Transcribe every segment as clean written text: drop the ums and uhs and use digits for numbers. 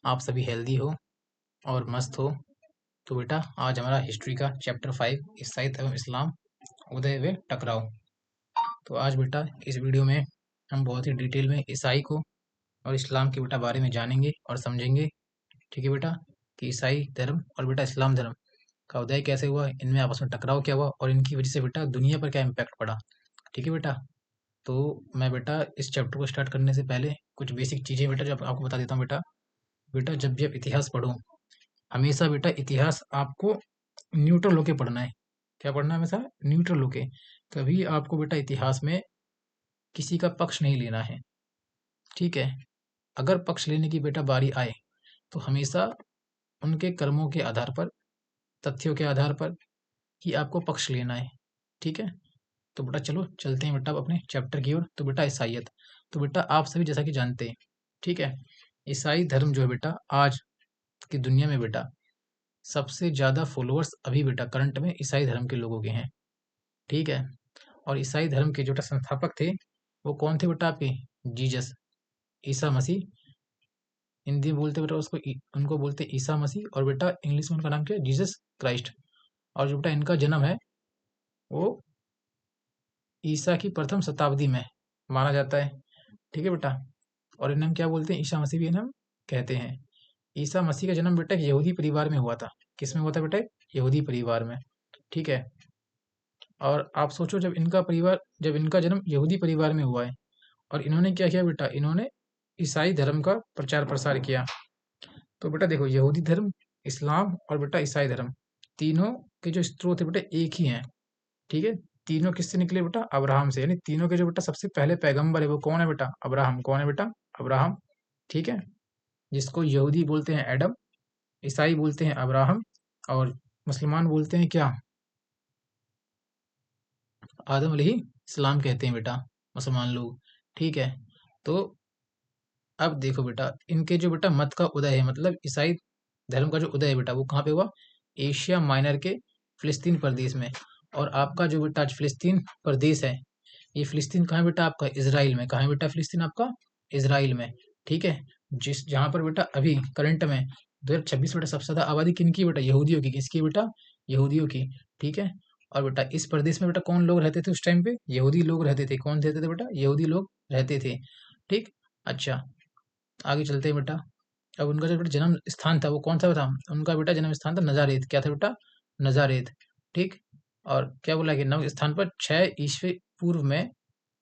आप सभी हेल्दी हो और मस्त हो। तो बेटा आज हमारा हिस्ट्री का चैप्टर 5 ईसाइत एवं इस्लाम उदय व टकराव। तो आज बेटा इस वीडियो में हम बहुत ही डिटेल में ईसाई को और इस्लाम के बेटा बारे में जानेंगे और समझेंगे। ठीक है बेटा, कि ईसाई धर्म और बेटा इस्लाम धर्म का उदय कैसे हुआ, इनमें आपस में टकराव क्या हुआ और इनकी वजह से बेटा दुनिया पर क्या इम्पैक्ट पड़ा। ठीक है बेटा, तो मैं बेटा इस चैप्टर को स्टार्ट करने से पहले कुछ बेसिक चीज़ें बेटा जो आपको बता देता हूँ। बेटा बेटा जब भी आप इतिहास पढ़ो, हमेशा बेटा इतिहास आपको न्यूट्रल होके पढ़ना है। क्या पढ़ना है? हमेशा न्यूट्रल होके। कभी आपको बेटा इतिहास में किसी का पक्ष नहीं लेना है। ठीक है, अगर पक्ष लेने की बेटा बारी आए तो हमेशा उनके कर्मों के आधार पर, तथ्यों के आधार पर ही आपको पक्ष लेना है। ठीक है, तो बेटा चलो चलते हैं बेटा अपने चैप्टर की ओर। तो बेटा ईसाइयत, तो बेटा आप सभी जैसा कि जानते हैं, ठीक है, ईसाई धर्म जो है बेटा आज की दुनिया में बेटा सबसे ज़्यादा फॉलोअर्स अभी बेटा करंट में ईसाई धर्म के लोगों के हैं। ठीक है, और ईसाई धर्म के जो बेटा संस्थापक थे वो कौन थे बेटा? आपके जीसस, ईसा मसीह। हिंदी में बोलते बेटा उसको उनको बोलते ईसा मसीह, और बेटा इंग्लिश में उनका नाम क्या है? Jesus Christ. और जो बेटा इनका जन्म है वो ईसा की प्रथम शताब्दी में माना जाता है। ठीक है बेटा, और इन्हें हम क्या बोलते हैं? ईसा मसीह भी इन्हें हम कहते हैं। ईसा मसीह का जन्म बेटा एक यहूदी परिवार में हुआ था। किस में हुआ था बेटा? यहूदी परिवार में। ठीक है, और आप सोचो जब इनका जन्म यहूदी परिवार में हुआ है और इन्होंने क्या किया बेटा? इन्होंने ईसाई धर्म का प्रचार प्रसार किया। तो बेटा देखो, यहूदी धर्म, इस्लाम और बेटा ईसाई धर्म, तीनों के जो स्रोत है बेटा एक ही हैं। ठीक है, तीनों किससे निकले बेटा? अब्राहम से। यानी तीनों के जो बेटा सबसे पहले पैगंबर है वो कौन है बेटा? अब्राहम। कौन है बेटा? अब्राहम। ठीक है, जिसको यहूदी बोलते हैं एडम, ईसाई बोलते हैं अब्राहम, और मुसलमान बोलते हैं क्या? आदम अलैहिस्सलाम कहते हैं बेटा मुसलमान लोग। ठीक है, तो अब देखो बेटा इनके जो बेटा मत का उदय है, मतलब ईसाई धर्म का जो उदय है बेटा वो कहाँ पे हुआ? एशिया माइनर के फिलिस्तीन प्रदेश में। और आपका जो बेटा आज फिलिस्तीन प्रदेश है, ये फिलिस्तीन कहाँ है बेटा? आपका इजराइल में। कहाँ है बेटा फिलिस्तीन आपका? इजराइल में। ठीक है, जिस जहाँ पर बेटा अभी करंट में 2026 बेटा सबसे ज्यादा आबादी किनकी बेटा? यहूदियों की। किसकी बेटा? यहूदियों की। ठीक है, और बेटा इस प्रदेश में बेटा कौन लोग रहते थे उस टाइम पे? यहूदी लोग रहते थे। कौन रहते थे बेटा? यहूदी लोग रहते थे। ठीक, अच्छा, आगे चलते हैं बेटा। अब उनका जो बेटा जन्म स्थान था वो कौन सा था? उनका बेटा जन्म स्थान था नजारेत। क्या था बेटा? नजारेत। ठीक, और क्या बोला कि नव स्थान पर 6 ईस्वी पूर्व में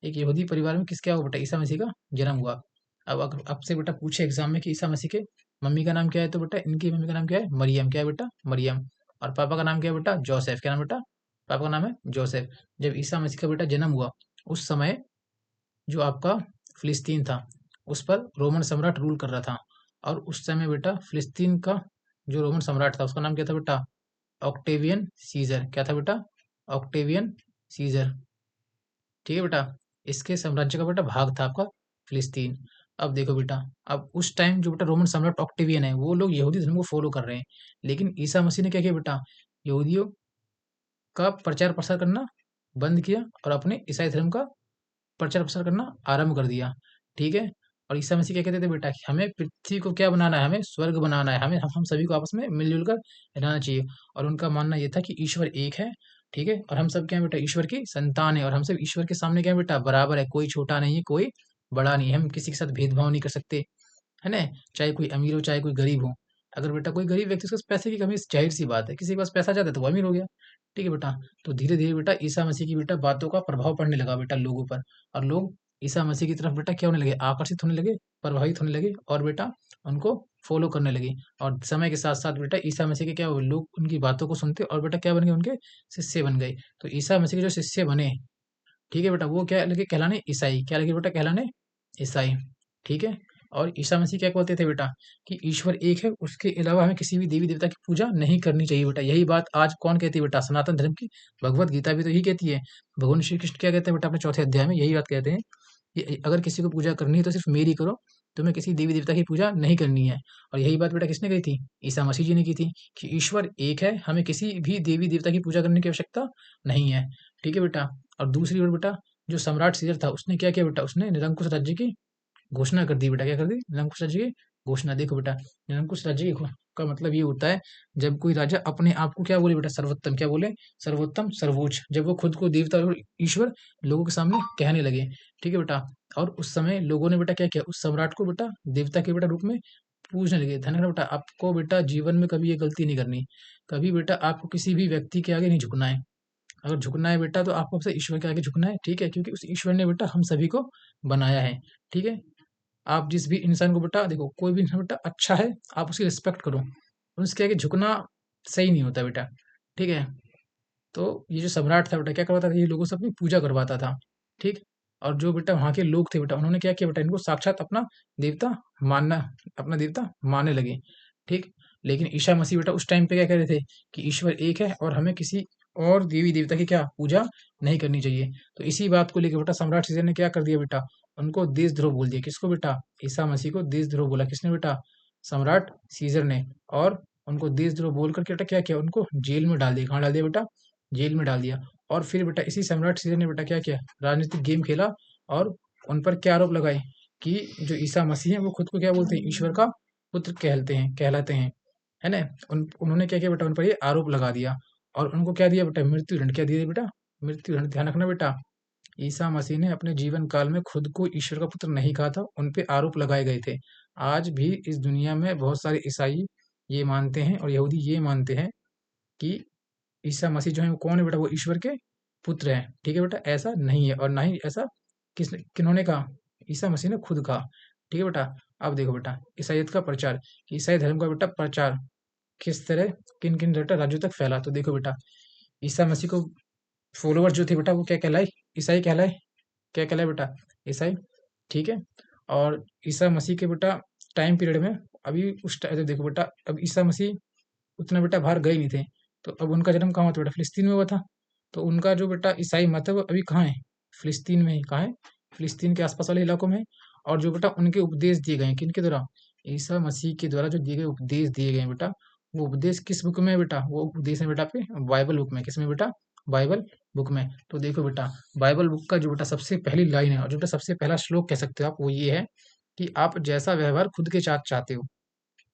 एक यहूदी परिवार में किस क्या हुआ बेटा? ईसा मसीह का जन्म हुआ। अब अगर आपसे बेटा पूछे एग्जाम में कि ईसा मसीह के मम्मी का नाम क्या है, तो बेटा इनकी मम्मी का नाम क्या है? मरियम। क्या है बेटा? मरियम। और पापा का नाम क्या है बेटा? जोसेफ। क्या नाम बेटा? पापा का नाम है जोसेफ। जब ईसा मसीह का बेटा जन्म हुआ उस समय जो आपका फिलिस्तीन था उस पर रोमन सम्राट रूल कर रहा था। और उस समय बेटा फिलिस्तीन का जो रोमन सम्राट था उसका नाम क्या था बेटा? Octavian Caesar. क्या था बेटा? Octavian Caesar. ठीक है बेटा, इसके साम्राज्य का बेटा भाग था आपका फिलिस्तीन। अब देखो बेटा, अब उस टाइम जो बेटा रोमन सम्राट ऑक्टेवियन है वो लोग यहूदी धर्म को फॉलो कर रहे हैं, लेकिन ईसा मसीह ने क्या किया बेटा? यहूदियों का प्रचार प्रसार करना बंद किया और अपने ईसाई धर्म का प्रचार प्रसार करना आरंभ कर दिया। ठीक है, और ईसा मसीह क्या कहते थे बेटा? कि हमें पृथ्वी को क्या बनाना है? हमें स्वर्ग बनाना है। हमें हम सभी को आपस में मिलजुल कर रहना चाहिए। और उनका मानना ये था कि ईश्वर एक है। ठीक है, और हम सब क्या है बेटा? ईश्वर की संतान है, और हम सब ईश्वर के सामने क्या है बेटा? बराबर है। कोई छोटा नहीं है, कोई बड़ा नहीं है। हम किसी के साथ भेदभाव नहीं कर सकते, है ना? चाहे कोई अमीर हो चाहे कोई गरीब हो। अगर बेटा कोई गरीब व्यक्ति, उसके पास पैसे की कमी, जाहिर सी बात है, किसी के पास पैसा ज्यादा है तो वो अमीर हो गया। ठीक है बेटा, तो धीरे धीरे बेटा ईसा मसीह की बेटा बातों का प्रभाव पड़ने लगा बेटा लोगों पर, और लोग ईसा मसीह की तरफ बेटा क्या होने लगे? आकर्षित होने लगे, प्रभावित होने लगे, और बेटा उनको फॉलो करने लगे। और समय के साथ साथ बेटा ईसा मसीह के क्या हुए? लोग उनकी बातों को सुनते और बेटा क्या बन गए? उनके शिष्य बन गए। तो ईसा मसीह के जो शिष्य बने, ठीक है बेटा, वो क्या लगे कहलाने? ईसाई। क्या लगे बेटा कहलाने? ईसाई। ठीक है, और ईसा मसीह क्या बोलते थे बेटा? कि ईश्वर एक है, उसके अलावा हमें किसी भी देवी देवता की पूजा नहीं करनी चाहिए बेटा। यही बात आज कौन कहती है बेटा? सनातन धर्म की भगवत गीता भी तो यही कहती है। भगवान श्री कृष्ण क्या कहते हैं बेटा अपने चौथे अध्याय में? यही बात कहते हैं कि अगर किसी को पूजा करनी है तो सिर्फ मेरी करो, तुम्हें किसी देवी देवता की पूजा नहीं करनी है। और यही बात बेटा किसने कही थी? ईसा मसीह जी ने की थी, कि ईश्वर एक है, हमें किसी भी देवी देवता की पूजा करने की आवश्यकता नहीं है। ठीक है बेटा, और दूसरी ओर बेटा जो सम्राट सीजर था उसने क्या किया बेटा? उसने निरंकुश राज्य की घोषणा कर दी बेटा। क्या कर दी? निरंकुश राज्य की घोषणा। देखो बेटा, निरंकुश राज्य का मतलब ये होता है जब कोई राजा अपने आप को क्या बोले बेटा, सर्वोत्तम, क्या बोले, सर्वोत्तम, सर्वोच्च, जब वो खुद को देवता और ईश्वर लोगों के सामने कहने लगे। ठीक है बेटा, और उस समय लोगों ने बेटा क्या किया, उस सम्राट को बेटा देवता के बेटा रूप में पूजने लगे। ध्यान रखना बेटा, आपको बेटा जीवन में कभी ये गलती नहीं करनी, कभी बेटा आपको किसी भी व्यक्ति के आगे नहीं झुकना है। अगर झुकना है बेटा तो आपको सबसे ईश्वर के आगे झुकना है। ठीक है, क्योंकि उस ईश्वर ने बेटा हम सभी को बनाया है। ठीक है, आप जिस भी इंसान को बेटा देखो, कोई भी इंसान बेटा अच्छा है, आप उसकी रिस्पेक्ट करो, उसके आगे झुकना सही नहीं होता बेटा। ठीक है, तो ये जो सम्राट था बेटा क्या करवाता था, ये लोगों से अपनी पूजा करवाता था। ठीक, और जो बेटा वहाँ के लोग थे बेटा, उन्होंने क्या किया बेटा, इनको साक्षात अपना देवता मानना, अपना देवता मानने लगे। ठीक, लेकिन ईसा मसीह बेटा उस टाइम पे क्या कह रहे थे कि ईश्वर एक है और हमें किसी और देवी देवता की क्या पूजा नहीं करनी चाहिए। तो इसी बात को लेकर बेटा सम्राट सीजर ने क्या कर दिया बेटा, उनको देशद्रोह बोल दिया। किसको बेटा, ईसा मसीह को देशद्रोह बोला। किसने बेटा, सम्राट सीजर ने। और उनको देशद्रोह बोल करके बेटा क्या किया, उनको जेल में डाल दिया। कहाँ डाल दिया बेटा, जेल में डाल दिया। और फिर बेटा इसी सम्राट सीजर ने बेटा क्या किया, राजनीतिक गेम खेला और उन पर क्या आरोप लगाए कि जो ईसा मसीह है वो खुद को क्या बोलते हैं, ईश्वर का पुत्र कहलाते हैं, है ना। उन्होंने क्या किया बेटा, उन पर ये आरोप लगा दिया और उनको क्या दिया बेटा, मृत्यु दंड। क्या दिया बेटा, मृत्यु दंड। ध्यान रखना बेटा, ईसा मसीह ने अपने जीवन काल में खुद को ईश्वर का पुत्र नहीं कहा था, उन पे आरोप लगाए गए थे। आज भी इस दुनिया में बहुत सारे ईसाई ये मानते हैं और यहूदी ये मानते हैं कि ईसा मसीह जो है वो कौन है बेटा, वो ईश्वर के पुत्र हैं। ठीक है बेटा, ऐसा नहीं है और ना ही ऐसा किन्होंने कहा, ईसा मसीह ने खुद कहा। ठीक है बेटा, अब देखो बेटा ईसाइयत का प्रचार, ईसाई धर्म का बेटा प्रचार किस तरह किन किन बेटा राज्यों तक फैला। तो देखो बेटा, ईसा मसीह को फॉलोअर्स जो थे बेटा वो क्या कहलाए, ईसाई कहलाए। क्या कहलाए बेटा, ईसाई। ठीक है, और ईसा मसीह के बेटा टाइम पीरियड में, अभी उस टाइम देखो बेटा, अब ईसा मसीह उतना बेटा बाहर गए नहीं थे, तो अब उनका जन्म कहाँ हुआ था बेटा, फिलिस्तीन में हुआ था। तो उनका जो बेटा ईसाई मत है वो अभी कहाँ है, फिलिस्तीन में ही। कहाँ है, फिलिस्तीन के आसपास वाले इलाकों में है। और जो बेटा उनके उपदेश दिए गए हैं, किनके द्वारा, ईसा मसीह के द्वारा जो दिए गए उपदेश दिए गए हैं बेटा, वो उपदेश किस बुक में है बेटा, वो उपदेश है बेटा पे बाइबल बुक में। किसमें बेटा, बाइबल बुक में। तो देखो बेटा, बाइबल बुक का जो बेटा सबसे पहली लाइन है और जो बेटा सबसे पहला श्लोक कह सकते हो आप, वो ये है कि आप जैसा व्यवहार खुद के साथ चाहते हो,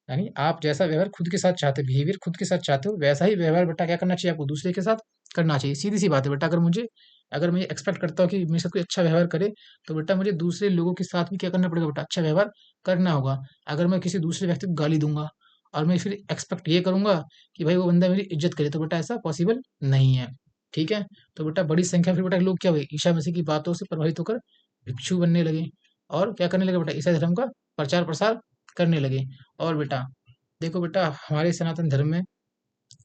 यानी आप जैसा व्यवहार खुद के साथ चाहते हो, बिहेवियर खुद के साथ चाहते हो, वैसा ही व्यवहार बेटा क्या करना चाहिए आपको, दूसरे के साथ करना चाहिए। सीधी सी बात है बेटा, अगर मैं एक्सपेक्ट करता हूँ कि मेरे साथ कोई अच्छा व्यवहार करे, तो बेटा मुझे दूसरे लोगों के साथ भी क्या करना पड़ेगा बेटा, अच्छा व्यवहार करना होगा। अगर मैं किसी दूसरे व्यक्ति को गाली दूंगा और मैं फिर एक्सपेक्ट ये करूंगा कि भाई वो बंदा मेरी इज्जत करे, तो बेटा ऐसा पॉसिबल नहीं है। ठीक है, तो बेटा बड़ी संख्या फिर बेटा लोग क्या हुए, ईसा मसीह की बातों से प्रभावित होकर भिक्षु बनने लगे और क्या करने लगे बेटा, ईसाई धर्म का प्रचार प्रसार करने लगे। और बेटा देखो बेटा, हमारे सनातन धर्म में,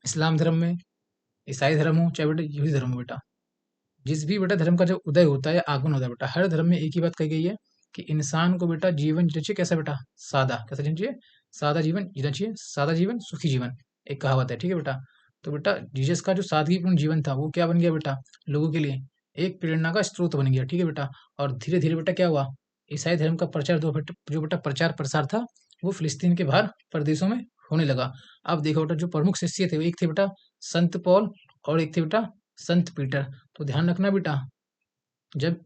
इस्लाम धर्म में, ईसाई धर्म हो चाहे बेटा यहूदी धर्म हो बेटा, जिस भी बेटा धर्म का जो उदय होता है, आगमन होता है बेटा, हर धर्म में एक ही बात कही गई है कि इंसान को बेटा जीवन जीना चाहिए कैसा बेटा, सादा। कैसा जीना चाहिए, सादा जीवन जीना चाहिए। सादा जीवन सुखी जीवन, एक कहावत है। ठीक है बेटा, तो बेटा जीसस का जो सादगीपूर्ण जीवन था वो क्या बन गया बेटा, लोगों के लिए एक प्रेरणा का स्रोत बन गया। ठीक है बेटा, और धीरे धीरे बेटा क्या हुआ, ईसाई धर्म का प्रचार जो बेटा प्रचार प्रसार था वो फिलिस्तीन के बाहर प्रदेशों में होने लगा। अब देखो बेटा, जो प्रमुख शिष्य थे वो एक थे बेटा संत पौल और एक थे बेटा संत पीटर। तो ध्यान रखना बेटा, जब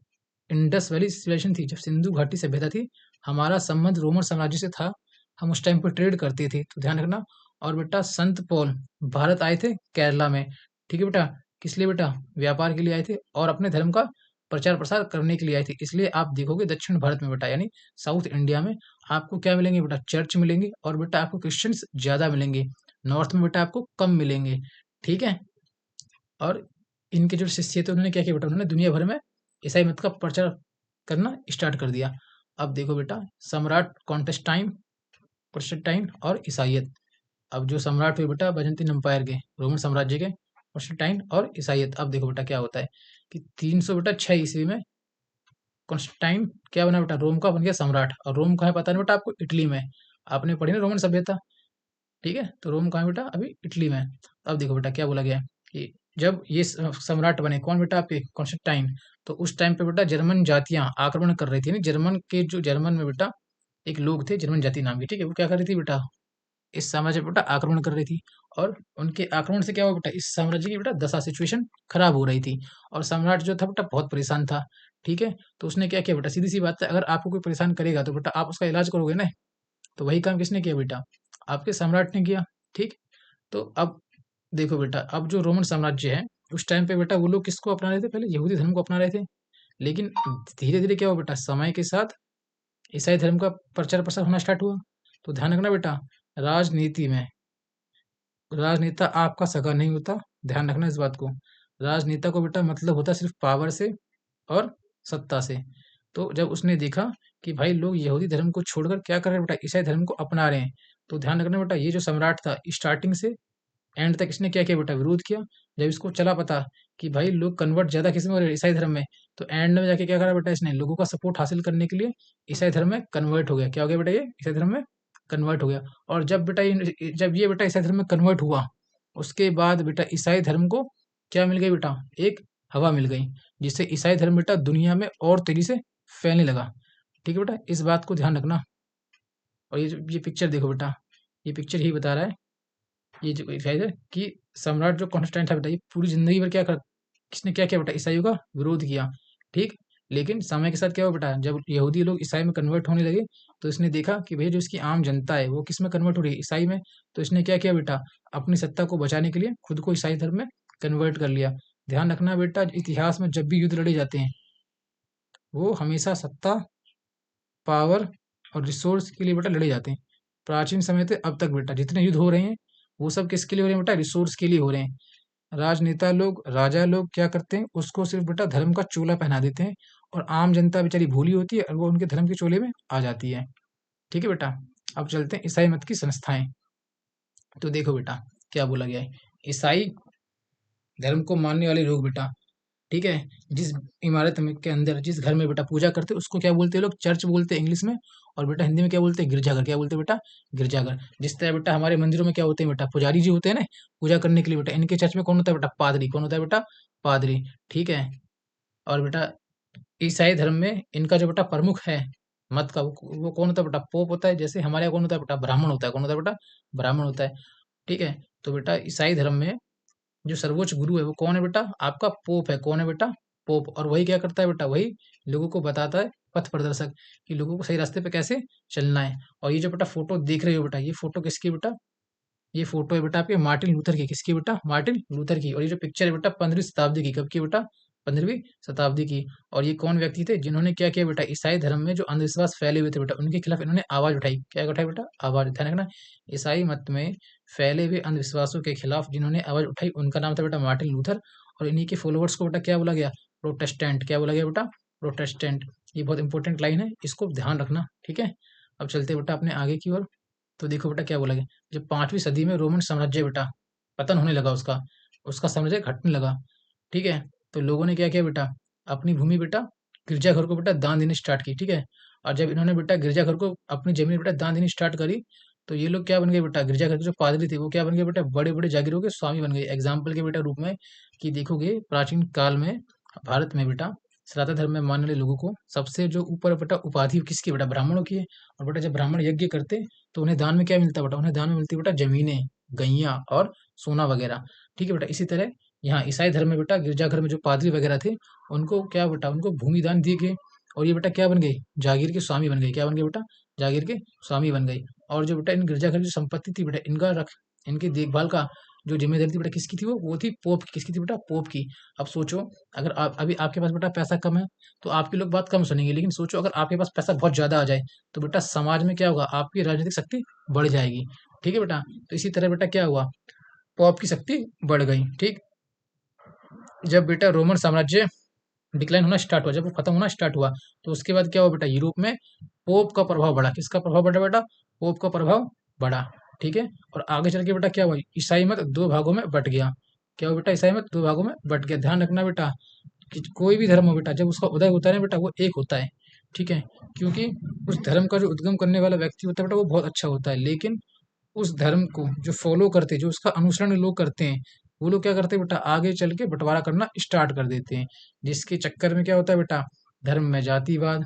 इंडस वैली सिविलाइजेशन थी, जब सिंधु घाटी सभ्यता थी, हमारा संबंध रोमन साम्राज्य से था, हम उस टाइम पर ट्रेड करते थे, तो ध्यान रखना। और बेटा संत पौल भारत आए थे केरला में। ठीक है बेटा, किस लिए बेटा, व्यापार के लिए आए थे और अपने धर्म का प्रचार प्रसार करने के लिए आए थे। इसलिए आप देखोगे दक्षिण भारत में बेटा, यानी साउथ इंडिया में आपको क्या मिलेंगे बेटा, चर्च मिलेंगे और बेटा आपको क्रिश्चियंस ज्यादा मिलेंगे। नॉर्थ में बेटा आपको कम मिलेंगे। ठीक है, और इनके जो शिष्य थे उन्होंने क्या किया बेटा, उन्होंने दुनिया भर में ईसाई मत का प्रचार करना स्टार्ट कर दिया। अब देखो बेटा, सम्राट कॉन्स्टेंटाइन और ईसाइयत। अब जो सम्राट हुए बेटा बाइजेंटाइन एम्पायर के, रोमन साम्राज्य के, कॉन्स्टेंटाइन और ईसाइयत। अब देखो बेटा क्या होता है कि 300 बेटा 6 ईस्वी में कॉन्स्टेंटाइन क्या बना बेटा, रोम का बन गया सम्राट। और रोम कहाँ है पता नहीं बेटा आपको, इटली में। आपने पढ़ी ना रोमन सभ्यता, ठीक है, तो रोम कहाँ है बेटा, अभी इटली में। अब देखो बेटा क्या बोला गया कि जब ये सम्राट बने, कौन बेटा आपके, कॉन्स्टेंटाइन, तो उस टाइम पे बेटा जर्मन जातियां आक्रमण कर रही थी। नहीं, जर्मन में बेटा एक लोग थे जर्मन जाति नाम के, ठीक है, वो क्या कर रही थी बेटा, इस साम्राज्य पर बेटा आक्रमण कर रही थी। और उनके आक्रमण से क्या हुआ बेटा, इस साम्राज्य की बेटा दशा, सिचुएशन खराब हो रही थी और सम्राट जो था बेटा बहुत परेशान था। ठीक है, तो उसने क्या किया बेटा, सीधी सी बात है, अगर आपको कोई परेशान करेगा तो बेटा आप उसका इलाज करोगे ना, तो वही काम किसने किया बेटा? आपके सम्राट ने किया। ठीक, तो अब देखो बेटा, अब जो रोमन साम्राज्य है, उस टाइम पे बेटा वो लोग किसको अपना रहे थे? पहले यहूदी धर्म को अपना रहे थे। लेकिन धीरे धीरे क्या हुआ बेटा, समय के साथ ईसाई धर्म का प्रचार प्रसार होना स्टार्ट हुआ। तो ध्यान रखना बेटा, राजनीति में राजनेता आपका सगा नहीं होता, ध्यान रखना इस बात को। राजनेता को बेटा मतलब होता है सिर्फ पावर से और सत्ता से। तो जब उसने देखा कि भाई लोग यहूदी धर्म को छोड़कर क्या कर रहे हैं बेटा, ईसाई धर्म को अपना रहे हैं, तो ध्यान रखना बेटा, ये जो सम्राट था स्टार्टिंग से एंड तक इसने क्या किया बेटा, विरोध किया। जब इसको चला पता कि भाई लोग कन्वर्ट ज्यादा किस में हो रहे हैं, ईसाई धर्म में, तो एंड में जाके क्या करा बेटा, इसने लोगों का सपोर्ट हासिल करने के लिए ईसाई धर्म में कन्वर्ट हो गया। क्या हो गया बेटा, ये ईसाई धर्म में कन्वर्ट हो गया। और जब ये बेटा ईसाई धर्म में कन्वर्ट हुआ, उसके बाद बेटा ईसाई धर्म को क्या मिल गई बेटा, एक हवा मिल गई, जिससे ईसाई धर्म बेटा दुनिया में और तेजी से फैलने लगा। ठीक है बेटा, इस बात को ध्यान रखना। और ये पिक्चर देखो बेटा, ये पिक्चर ही बता रहा है, ये जो दिखाई दे कि सम्राट जो कॉन्स्टेंटाइन था बेटा, ये पूरी जिंदगी भर क्या कर किसने क्या किया बेटा, ईसाइयों का विरोध किया। ठीक, लेकिन समय के साथ क्या हुआ बेटा, जब यहूदी लोग ईसाई में कन्वर्ट होने लगे, तो इसने देखा कि भैया जो इसकी आम जनता है वो किस में कन्वर्ट हो रही है, ईसाई में। तो इसने क्या किया बेटा, अपनी सत्ता को बचाने के लिए खुद को ईसाई धर्म में कन्वर्ट कर लिया। ध्यान रखना बेटा, इतिहास में जब भी युद्ध लड़े जाते हैं, वो हमेशा सत्ता, पावर और रिसोर्स के लिए बेटा लड़े जाते हैं। प्राचीन समय से अब तक बेटा जितने युद्ध हो रहे हैं, वो सब किसके लिए हो रहे हैं बेटा, रिसोर्स के लिए हो रहे हैं। राजनेता लोग, राजा लोग क्या करते हैं, उसको सिर्फ बेटा धर्म का चोला पहना देते हैं, और आम जनता बेचारी भूली होती है और वो उनके धर्म के चोले में आ जाती है। ठीक है बेटा, अब चलते हैं ईसाई मत की संस्थाएं। तो देखो बेटा क्या बोला गया है, ईसाई धर्म को मानने वाले लोग बेटा, ठीक है, जिस इमारत में के अंदर जिस घर में बेटा पूजा करते हैं उसको क्या बोलते हैं लोग, चर्च बोलते हैं इंग्लिश में। और बेटा हिंदी में क्या बोलते हैं, गिरजाघर। क्या बोलते हैं बेटा, गिरजाघर। जिस तरह बेटा हमारे मंदिरों में क्या होते हैं बेटा, पुजारी जी होते हैं ना पूजा करने के लिए बेटा, इनके चर्च में कौन होता है बेटा, पादरी। कौन होता है बेटा, पादरी। ठीक है, और बेटा ईसाई धर्म में इनका जो बेटा प्रमुख है मत का, वो कौन होता है बेटा, पोप होता है। जैसे हमारे यहाँ कौन होता है बेटा, ब्राह्मण होता है। कौन होता है बेटा, ब्राह्मण होता है। ठीक है, तो बेटा ईसाई धर्म में जो सर्वोच्च गुरु है वो कौन है बेटा, आपका पोप है। कौन है बेटा, पोप। और वही क्या करता है बेटा, वही लोगों को बताता है, पथ प्रदर्शक, कि लोगों को सही रास्ते पे कैसे चलना है। और ये जो बेटा फोटो देख रहे हो बेटा, ये फोटो किसकी बेटा, ये फोटो है बेटा आपके मार्टिन लूथर की। किसकी बेटा, मार्टिन लूथर की। और ये जो पिक्चर है बेटा 15वीं शताब्दी की। कब की बेटा, 15वीं शताब्दी की। और ये कौन व्यक्ति थे जिन्होंने क्या किया बेटा, ईसाई धर्म में जो अंधविश्वास फैले हुए थे बेटा, उनके खिलाफ इन्होंने आवाज उठाई। क्या उठाई बेटा, आवाज। ध्यान रखना, ईसाई मत में फैले हुए अंधविश्वासों के खिलाफ जिन्होंने आवाज उठाई, उनका नाम था बेटा मार्टिन लूथर। और इन्हीं के फॉलोअर्स को बेटा क्या बोला गया, प्रोटेस्टेंट। क्या बोला गया बेटा, प्रोटेस्टेंट। ये बहुत इंपॉर्टेंट लाइन है, इसको ध्यान रखना। ठीक है, अब चलते बेटा अपने आगे की ओर। तो देखो बेटा क्या बोला गया, जब 5वीं सदी में रोमन साम्राज्य बेटा पतन होने लगा, उसका उसका साम्राज्य घटने लगा। ठीक है, तो लोगों ने क्या किया बेटा, अपनी भूमि बेटा गिरजाघर को बेटा दान देनी स्टार्ट की। ठीक है, और जब इन्होंने बेटा गिरजाघर को अपनी जमीन बेटा दान देनी स्टार्ट करी, तो ये लोग क्या बन गए बेटा, गिरजाघर के जो पादरी थे वो क्या बन गए बेटा, बड़े बड़े जागीरों के स्वामी बन गए। एग्जाम्पल के बेटा रूप में कि देखोगे प्राचीन काल में भारत में बेटा सनातन धर्म में मानने वाले लोगों को सबसे जो ऊपर बेटा उपाधि किसकी बेटा, ब्राह्मणों की है। और बेटा जब ब्राह्मण यज्ञ करते तो उन्हें दान में क्या मिलता बेटा, उन्हें दान में मिलती बेटा जमीनें, गैया और सोना वगैरह। ठीक है बेटा, इसी तरह यहाँ ईसाई धर्म में बेटा गिरजाघर में जो पादरी वगैरह थे, उनको क्या बेटा, उनको भूमि दान दिए गए। और ये बेटा क्या बन गई, जागीर के स्वामी बन गए। क्या बन गए बेटा, जागीर के स्वामी बन गई। और जो बेटा इन गिरजाघर की जो संपत्ति थी बेटा, इनकी देखभाल का जो जिम्मेदारी थी बेटा किसकी थी, वो थी पोप की। किसकी थी बेटा, पोप की। अब सोचो, अगर आप अभी आपके पास बेटा पैसा कम है तो आपके लोग बात कम सुनेंगे, लेकिन सोचो अगर आपके पास पैसा बहुत ज्यादा आ जाए तो बेटा समाज में क्या होगा, आपकी राजनीतिक शक्ति बढ़ जाएगी। ठीक है बेटा, तो इसी तरह बेटा क्या हुआ, पॉप की शक्ति बढ़ गई। ठीक, जब बेटा रोमन साम्राज्य डिक्लाइन होना स्टार्ट हुआ, जब वो खत्म होना स्टार्ट हुआ, तो उसके बाद क्या हुआ बेटा, यूरोप में पोप का प्रभाव बढ़ा। किसका प्रभाव बढ़ा बेटा, पोप का प्रभाव बढ़ा। ठीक है, और आगे चल के बेटा क्या हुआ, ईसाई मत दो भागों में बट गया। क्या हुआ बेटा, ईसाई मत दो भागों में बट गया। ध्यान रखना बेटा कि कोई भी धर्म हो बेटा, जब उसका उदय होता है ना बेटा, वो एक होता है। ठीक है, क्योंकि उस धर्म का जो उद्गम करने वाला व्यक्ति होता है बेटा, वो बहुत अच्छा होता है, लेकिन उस धर्म को जो फॉलो करते हैं, जो उसका अनुसरण लोग करते हैं, वो लोग क्या करते हैं बेटा, आगे चल के बंटवारा करना स्टार्ट कर देते हैं, जिसके चक्कर में क्या होता है बेटा, धर्म में जातिवाद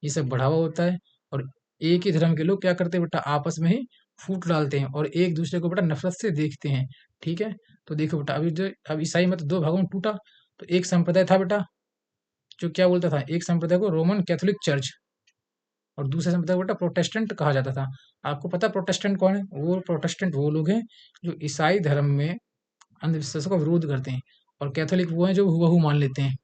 ये सब बढ़ावा होता है। और एक ही धर्म के लोग क्या करते हैं बेटा, आपस में ही फूट डालते हैं और एक दूसरे को बेटा नफरत से देखते हैं। ठीक है, तो देखो बेटा अभी जो अब ईसाई मत दो भागों में टूटा, तो एक संप्रदाय था बेटा जो क्या बोलता था, एक संप्रदाय को रोमन कैथोलिक चर्च, और दूसरे से मतलब बेटा प्रोटेस्टेंट कहा जाता था। आपको पता प्रोटेस्टेंट कौन है? वो प्रोटेस्टेंट वो लोग हैं जो ईसाई धर्म में अंधविश्वासों का विरोध करते हैं, और कैथोलिक वो हैं जो हुबहू मान लेते हैं।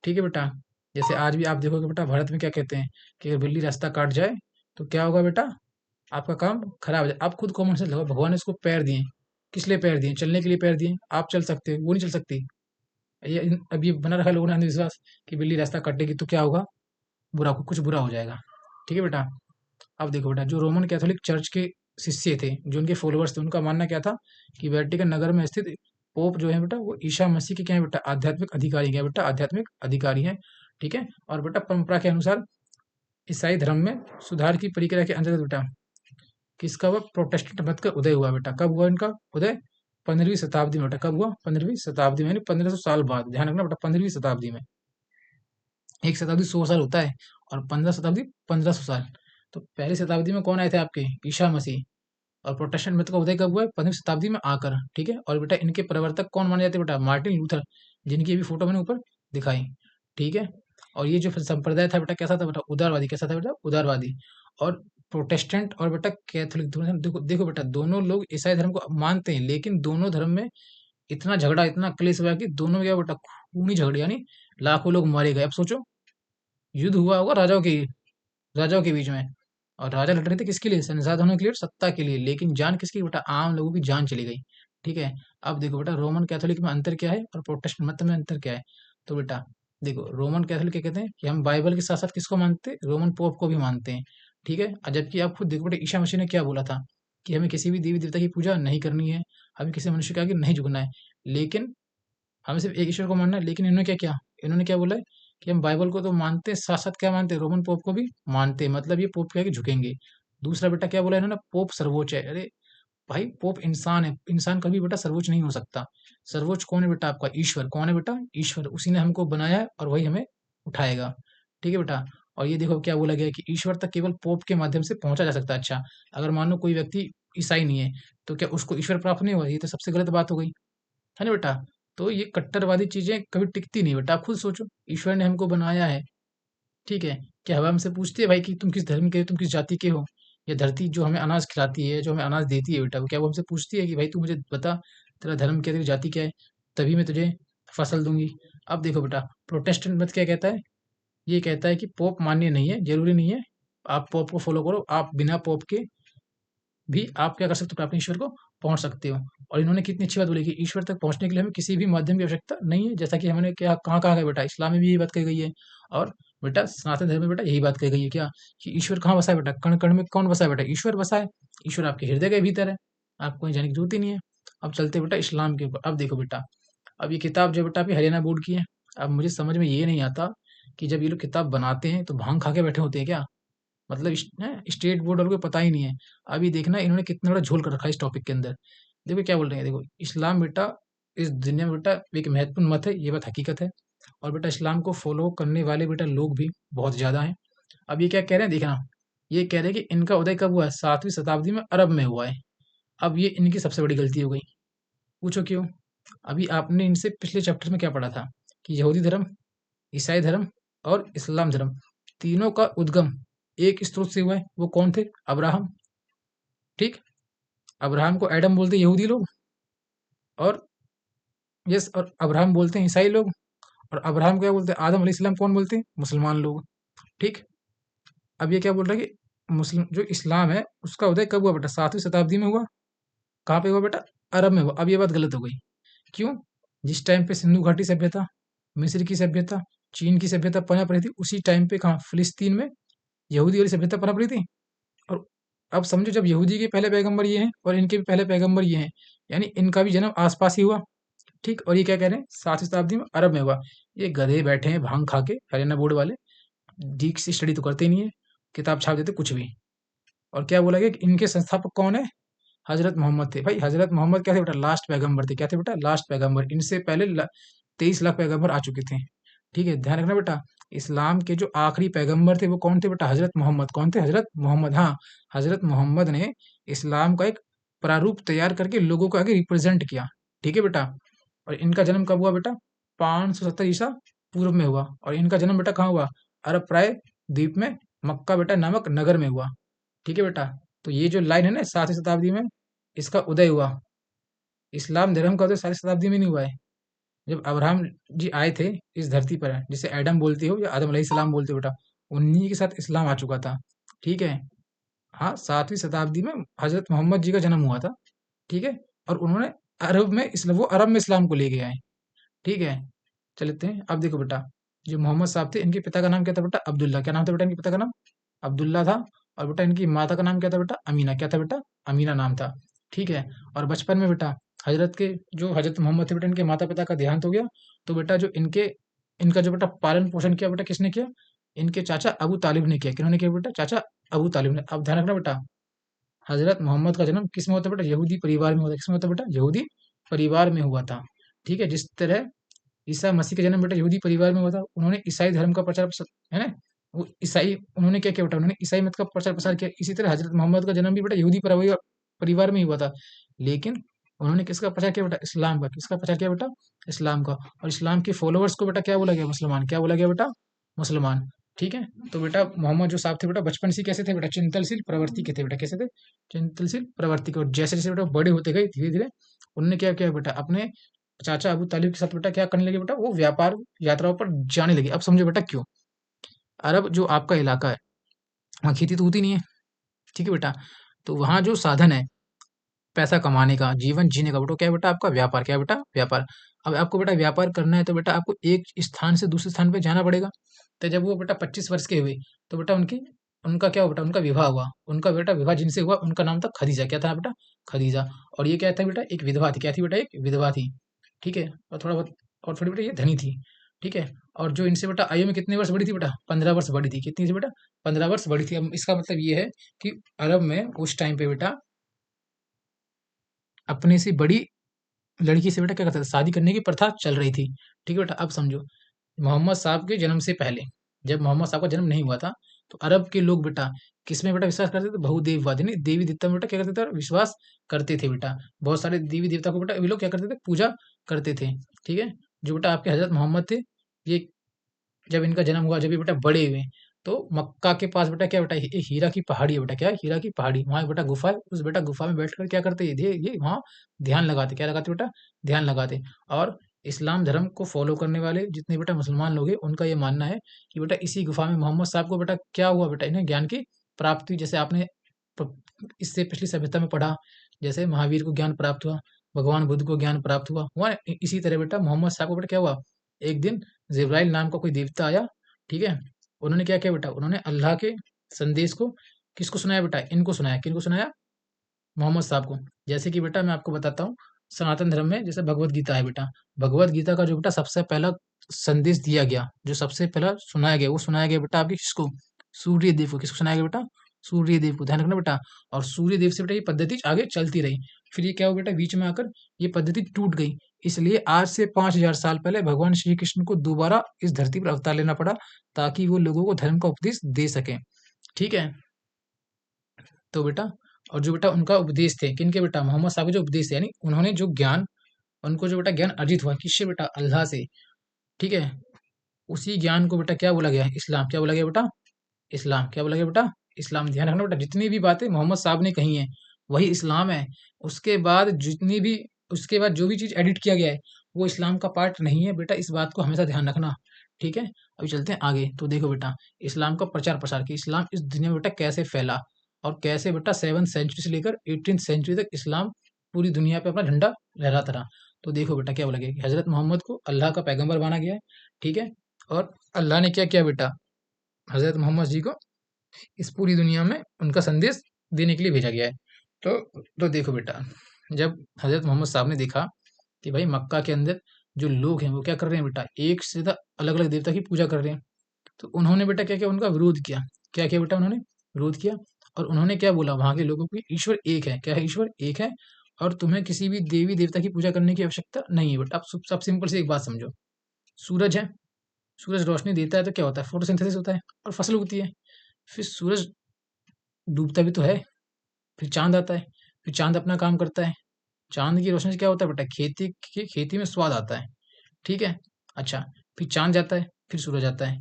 ठीक है बेटा। जैसे आज भी आप देखोगे बेटा, भारत में क्या कहते हैं कि अगर बिल्ली रास्ता काट जाए तो क्या होगा बेटा? आपका काम खराब हो जाए। आप खुद कॉमन सेंस लगाओ, भगवान ने उसको पैर दिए, किस लिए पैर दिए? चलने के लिए पैर दिए। आप चल सकते हो, वो नहीं चल सकती। अब ये बना रखा है लोगों ने अंधविश्वास कि बिल्ली रास्ता काटेगी तो क्या होगा? बुरा, कुछ बुरा हो जाएगा। ठीक है बेटा। अब देखो बेटा, जो रोमन कैथोलिक चर्च के शिष्य थे, जो उनके फॉलोअर्स थे, उनका मानना क्या था कि वेटिकन नगर में स्थित पोप जो है बेटा, वो ईसा मसीह के क्या है बेटा? आध्यात्मिक अधिकारी हैं बेटा, आध्यात्मिक अधिकारी हैं। ठीक है। और बेटा परंपरा के अनुसार ईसाई धर्म में सुधार की प्रक्रिया के अंतर्गत बेटा किसका हुआ? प्रोटेस्टेंट मत का उदय हुआ बेटा। कब हुआ इनका उदय? 15वीं शताब्दी में बेटा। कब हुआ? 15वीं शताब्दी में, यानी 1500 साल बाद। ध्यान रखना बेटा, 15वीं शताब्दी में। एक शताब्दी 100 साल होता है, और 15 शताब्दी 1500 साल। तो पहली शताब्दी में कौन आए थे आपके? ईसा मसीह। और प्रोटेस्टेंट मत का उदय कब हुआ है? 15वीं शताब्दी में आकर। ठीक है। और बेटा इनके प्रवर्तक कौन माने जाते हैं बेटा? मार्टिन लूथर, जिनकी भी फोटो मैंने ऊपर दिखाई। ठीक है। और ये जो संप्रदाय था बेटा, कैसा था बेटा? उदारवादी। कैसा था बेटा? उदारवादी। और प्रोटेस्टेंट और बेटा कैथोलिक दोनों, देखो देखो बेटा, दोनों लोग ईसाई धर्म को मानते हैं, लेकिन दोनों धर्म में इतना झगड़ा, इतना क्लेश हुआ कि दोनों में क्या बेटा? खूनी झगड़े, यानी लाखों लोग मारे गए। अब सोचो, युद्ध हुआ होगा राजाओं के बीच में, और राजा लड़ रहे थे किसके लिए? संसाधनों के लिए और सत्ता के लिए, लेकिन जान किसकी बेटा? आम लोगों की जान चली गई। ठीक है। अब देखो बेटा, रोमन कैथोलिक में अंतर क्या है और प्रोटेस्टेंट मत में अंतर क्या है? तो बेटा देखो, रोमन कैथोलिक क्या कहते हैं कि हम बाइबल के साथ साथ किसको मानते हैं? रोमन पोप को भी मानते हैं। ठीक है। और जबकि आप खुद देखो बेटा, ईसा मसीह ने क्या बोला था कि हमें किसी भी देवी देवता की पूजा नहीं करनी है, हमें किसी मनुष्य के आगे नहीं झुकना है, लेकिन हमें सिर्फ एक ईश्वर को मानना है। लेकिन इन्होंने क्या किया? इन्होंने क्या बोला है कि हम बाइबल को तो मानते हैं, साथ साथ क्या मानते हैं? रोमन पोप को भी मानते हैं। मतलब ये पोप के आगे झुकेंगे। दूसरा बेटा क्या बोला इन्होंने? पोप सर्वोच्च है। अरे भाई, पोप इंसान है, इंसान कभी बेटा सर्वोच्च नहीं हो सकता। सर्वोच्च कौन है बेटा? आपका ईश्वर। कौन है बेटा? ईश्वर। उसी ने हमको बनाया है और वही हमें उठाएगा। ठीक है बेटा। और ये देखो क्या बोला गया है कि ईश्वर तक केवल पोप के माध्यम से पहुंचा जा सकता है। अच्छा, अगर मान लो कोई व्यक्ति ईसाई नहीं है, तो क्या उसको ईश्वर प्राप्त नहीं होगा? ये तो सबसे गलत बात हो गई, है ना बेटा? तो ये कट्टरवादी चीजें कभी टिकती नहीं बेटा। आप खुद सोचो, ईश्वर ने हमको बनाया है, ठीक है, क्या हवा हमसे पूछती है भाई कि तुम किस धर्म के हो, तुम किस जाति के हो? या धरती जो हमें अनाज खिलाती है, जो हमें अनाज देती है बेटा, वो क्या वो हमसे पूछती है कि भाई तू मुझे बता, तेरा धर्म क्या है, तेरी जाति क्या है, तभी मैं तुझे फसल दूंगी? अब देखो बेटा, प्रोटेस्टेंट मत क्या कहता है? ये कहता है कि पोप मान्य नहीं है, जरूरी नहीं है, आप पोप को फॉलो करो, आप बिना पोप के भी आप क्या कर सकते हो? अपने ईश्वर को पहुंच सकते हो। और इन्होंने कितनी अच्छी बात बोली कि ईश्वर तक पहुंचने के लिए हमें किसी भी माध्यम की आवश्यकता नहीं है। जैसा कि हमने क्या कहाँ कहा गया बेटा? इस्लाम में भी यही बात कही गई है, और बेटा सनातन धर्म में बेटा यही बात कही गई है क्या? कि ईश्वर कहाँ बसा है बेटा? कण कण में कौन बसा है बेटा? ईश्वर बसा है। ईश्वर आपके हृदय के भीतर है, आपको कहीं जाने की जरूरत ही नहीं है। अब चलते बेटा इस्लाम के ऊपर। अब देखो बेटा, अब ये किताब जो बेटा अभी हरियाणा बोर्ड की है। अब मुझे समझ में ये नहीं आता कि जब ये लोग किताब बनाते हैं तो भांग खा के बैठे होते हैं क्या? मतलब स्टेट बोर्ड वालों को पता ही नहीं है। अभी देखना इन्होंने कितना बड़ा झोल कर रखा है इस टॉपिक के अंदर। देखो क्या बोल रहे हैं, देखो इस्लाम बेटा इस दुनिया में बेटा एक महत्वपूर्ण मत है, ये बात हकीकत है। और बेटा इस्लाम को फॉलो करने वाले बेटा लोग भी बहुत ज्यादा हैं। अब ये क्या कह रहे हैं देखना, ये कह रहे हैं कि इनका उदय कब हुआ है? 7वीं शताब्दी में अरब में हुआ है। अब ये इनकी सबसे बड़ी गलती हो गई। पूछो क्यों? अभी आपने इनसे पिछले चैप्टर में क्या पढ़ा था कि यहूदी धर्म, ईसाई धर्म और इस्लाम धर्म, तीनों का उद्गम एक स्रोत से हुआ है। वो कौन थे? अब्राहम। ठीक। अब्राहम को एडम बोलते हैं यहूदी लोग, और यस, और अब्राहम बोलते हैं ईसाई लोग। और अब्राहम को क्या बोलते हैं? आदम अलैहिस्सलाम कौन बोलते हैं? मुसलमान लोग। ठीक। अब ये क्या बोल रहा है कि मुस्लिम जो इस्लाम है उसका उदय कब हुआ बेटा? 7वीं शताब्दी में हुआ। कहाँ पे हुआ बेटा? अरब में हुआ। अब ये बात गलत हो गई। क्यों? जिस टाइम पे सिंधु घाटी सभ्यता, मिस्र की सभ्यता, चीन की सभ्यता पनप रही थी, उसी टाइम पे कहाँ? फिलिस्तीन में यहूदी वाली सभ्यता पनप रही थी। और अब समझो, जब यहूदी के पहले पैगंबर ये हैं और इनके भी पहले पैगंबर ये हैं, यानी इनका भी जन्म आसपास ही हुआ। ठीक। और ये क्या कह रहे हैं? 7वीं शताब्दी में अरब में हुआ। ये गधे बैठे हैं भांग खा के, हरियाणा बोर्ड वाले, ठीक से स्टडी तो करते नहीं है, किताब छाप देते कुछ भी। और क्या बोला गया कि इनके संस्थापक कौन है? हजरत मोहम्मद थे। भाई हजरत मोहम्मद क्या थे बेटा? लास्ट पैगंबर थे। क्या थे बेटा? लास्ट पैगंबर। इनसे पहले 23 लाख पैगंबर आ चुके थे। ठीक है, ध्यान रखना बेटा। इस्लाम के जो आखिरी पैगंबर थे वो कौन थे बेटा? हजरत मोहम्मद। कौन थे? हजरत मोहम्मद। हाँ, हजरत मोहम्मद ने इस्लाम का एक प्रारूप तैयार करके लोगों को आगे रिप्रेजेंट किया। ठीक है बेटा। और इनका जन्म कब हुआ बेटा? 570 ईसा पूर्व में हुआ। और इनका जन्म बेटा कहाँ हुआ? अरब प्राय द्वीप में मक्का बेटा नामक नगर में हुआ। ठीक है बेटा। तो ये जो लाइन है ना 7वीं शताब्दी में इसका उदय हुआ। इस्लाम धर्म का उदय 7वीं शताब्दी में नहीं हुआ है। जब अब्राहम जी आए थे इस धरती पर, जिसे एडम बोलते हो या आदम अलैहिस्सलाम बोलते हो बेटा, उन्हीं के साथ इस्लाम आ चुका था। ठीक है। हाँ, 7वीं शताब्दी में हजरत मोहम्मद जी का जन्म हुआ था। ठीक है। और उन्होंने अरब में इस्लाम को लेके आए। ठीक है। चलते हैं। अब देखो बेटा, जो मोहम्मद साहब थे इनके पिता का नाम क्या था बेटा? अब्दुल्ला। क्या नाम था बेटा इनके पिता का नाम? अब्दुल्ला था। और बेटा इनकी माता का नाम क्या था बेटा? अमीना। क्या था बेटा? अमीना नाम था। ठीक है। और बचपन में बेटा हजरत मोहम्मद थे बेटा, इनके माता पिता का देहांत हो गया। तो बेटा जो इनका जो बेटा पालन पोषण किया बेटा किसने किया? इनके चाचा अबू तालिब ने किया। किन्होंने किया बेटा? चाचा अबू तालिब ने। अब ध्यान रखना बेटा, हजरत मोहम्मद का जन्म किस में होता है बेटा? यहूदी परिवार में होता है। किस में होता है बेटा? यहूदी परिवार में हुआ था। ठीक है। जिस तरह ईसा मसीह का जन्म बेटा यहूदी परिवार में हुआ था, उन्होंने ईसाई धर्म का प्रचार है ना, वो ईसाई उन्होंने क्या किया बेटा? उन्होंने ईसाई मत का प्रचार प्रसार किया। इसी तरह हजरत मोहम्मद का जन्म भी बेटा यहूदी परिवार में ही हुआ था। लेकिन उन्होंने किसका प्रचार किया बेटा? इस्लाम का। किसका प्रचार किया बेटा? इस्लाम का। और इस्लाम के फॉलोअर्स को बेटा क्या बोला गया? मुसलमान। क्या बोला गया बेटा? मुसलमान। ठीक है। तो बेटा मोहम्मद जो साहब थे बेटा बचपन से कैसे थे बेटा? चिंतनशील प्रवृत्ति के थे बेटा। कैसे थे? चिंतनशील प्रवृत्ति के। और जैसे जैसे बेटा बड़े होते गए धीरे धीरे उन्होंने क्या किया बेटा? अपने चाचा अबू तालिब के साथ बेटा क्या करने लगे बेटा? वो व्यापार यात्राओं पर जाने लगे। अब समझो बेटा क्यों। अरब जो आपका इलाका है, वहाँ खेती तो होती नहीं है। ठीक है बेटा। तो वहाँ जो साधन है पैसा कमाने का, जीवन जीने का बेटा, वो क्या है बेटा? आपका व्यापार। क्या है बेटा? व्यापार। अब आपको बेटा व्यापार करना है तो बेटा आपको एक स्थान से दूसरे स्थान पे जाना पड़ेगा। तो जब वो बेटा 25 वर्ष के हुए तो बेटा उनका क्या हुआ बेटा? उनका विवाह हुआ। उनका बेटा विवाह जिनसे हुआ उनका नाम था खदीजा। क्या था बेटा? खदीजा। और ये क्या था बेटा? एक विधवा थी। क्या थी बेटा? एक विधवा थी। ठीक है। और थोड़ा बहुत और थोड़ी बेटा ये धनी थी। ठीक है। और जो इनसे बेटा आयु में कितने वर्ष बड़ी थी बेटा? 15 वर्ष बड़ी थी। कितनी थी बेटा? 15 वर्ष बड़ी थी। अब इसका मतलब ये है कि अरब में उस टाइम पे बेटा अपने से बड़ी लड़की से बेटा क्या करता था? शादी करने की प्रथा चल रही थी। ठीक है बेटा। अब समझो, मोहम्मद साहब के जन्म से पहले, जब मोहम्मद साहब का जन्म नहीं हुआ था, तो अरब के लोग बेटा किसमें बेटा विश्वास करते थे? बहुदेववाद, यानी देवी देवता में बेटा क्या करते थे? विश्वास करते थे बेटा। बहुत सारे देवी देवता को बेटा वे लोग क्या करते थे? पूजा करते थे। ठीक है। जो बेटा आपके हजरत मोहम्मद थे, ये जब इनका जन्म हुआ, जब ये बेटा बड़े हुए, तो मक्का के पास बेटा क्या बेटा? एक हीरा की पहाड़ी है बेटा। क्या है? हीरा की पहाड़ी। वहां बेटा गुफा है। उस बेटा गुफा में बैठकर क्या करते? ये वहाँ ध्यान लगाते। क्या लगाते बेटा? ध्यान लगाते। और इस्लाम धर्म को फॉलो करने वाले जितने बेटा मुसलमान लोग हैं उनका ये मानना है कि बेटा इसी गुफा में मोहम्मद साहब को बेटा क्या हुआ बेटा? इन्हें ज्ञान की प्राप्ति हुई। जैसे आपने इससे पिछली सभ्यता में पढ़ा, जैसे महावीर को ज्ञान प्राप्त हुआ, भगवान बुद्ध को ज्ञान प्राप्त हुआ हुआ ना, इसी तरह बेटा मोहम्मद साहब को बेटा क्या हुआ? एक दिन जिब्राइल नाम का कोई देवता आया। ठीक है। उन्होंने क्या किया बेटा? उन्होंने अल्लाह के संदेश को किसको सुनाया बेटा? इनको सुनाया। किनको सुनाया? मोहम्मद साहब को। जैसे कि बेटा मैं आपको बताता हूँ, सनातन धर्म में जैसे भगवत गीता है बेटा, भगवत गीता का जो बेटा सबसे पहला संदेश दिया गया, जो सबसे पहला सुनाया गया, वो सुनाया गया बेटा आपके किसको? सूर्य देव को। किसको सुनाया गया बेटा? सूर्य देव को। ध्यान रखना बेटा। और सूर्य देव से बेटा ये पद्धति आगे चलती रही। फिर ये क्या हुआ बेटा? बीच में आकर ये पद्धति टूट गई। इसलिए आज से 5000 साल पहले भगवान श्री कृष्ण को दोबारा इस धरती पर अवतार लेना पड़ा, ताकि वो लोगों को धर्म का उपदेश दे सके। ठीक है। तो बेटा और जो बेटा उनका उपदेश थे किनके बेटा? मोहम्मद साहब के जो उपदेश थे, यानी उन्होंने जो ज्ञान, उनको जो बेटा ज्ञान अर्जित हुआ किससे बेटा? अल्लाह से। ठीक है। उसी ज्ञान को बेटा क्या बोला गया है? इस्लाम। क्या बोला गया बेटा? इस्लाम। क्या बोला गया बेटा? इस्लाम। ध्यान रखना बेटा, जितनी भी बातें मोहम्मद साहब ने कही हैं वही इस्लाम है। उसके बाद जितनी भी उसके बाद जो भी चीज एडिट किया गया है वो इस्लाम का पार्ट नहीं है बेटा। इस बात को हमेशा ध्यान रखना। ठीक है। अभी चलते हैं आगे। तो देखो बेटा, इस्लाम का प्रचार प्रसार कि इस्लाम इस दुनिया में बेटा कैसे फैला, और कैसे बेटा 7th सेंचुरी से लेकर 18th सेंचुरी तक इस्लाम पूरी दुनिया पे अपना झंडा लहराता रहा। तो देखो बेटा क्या बोला गया कि हजरत मोहम्मद को अल्लाह का पैगंबर माना गया है। ठीक है। और अल्लाह ने क्या किया बेटा? हजरत मोहम्मद जी को इस पूरी दुनिया में उनका संदेश देने के लिए भेजा गया है। तो देखो बेटा, जब हजरत मोहम्मद साहब ने देखा कि भाई मक्का के अंदर जो लोग हैं वो क्या कर रहे हैं बेटा? एक से ज्यादा अलग अलग देवता की पूजा कर रहे हैं। तो उन्होंने बेटा क्या किया? उनका विरोध किया। क्या किया बेटा? उन्होंने विरोध किया। और उन्होंने क्या बोला वहां के लोगों को? ईश्वर एक है। क्या है? ईश्वर एक है। और तुम्हें किसी भी देवी देवता की पूजा करने की आवश्यकता नहीं है बेटा। अब सब सिंपल से एक बात समझो। सूरज है, सूरज रोशनी देता है तो क्या होता है? फोटोसिंथेसिस होता है और फसल उगती है। फिर सूरज डूबता भी तो है, फिर चांद आता है, फिर चांद अपना काम करता है। चांद की रोशनी से क्या होता है बेटा? खेती में स्वाद आता है। ठीक है। अच्छा, फिर चांद जाता है, फिर सूरज आता है।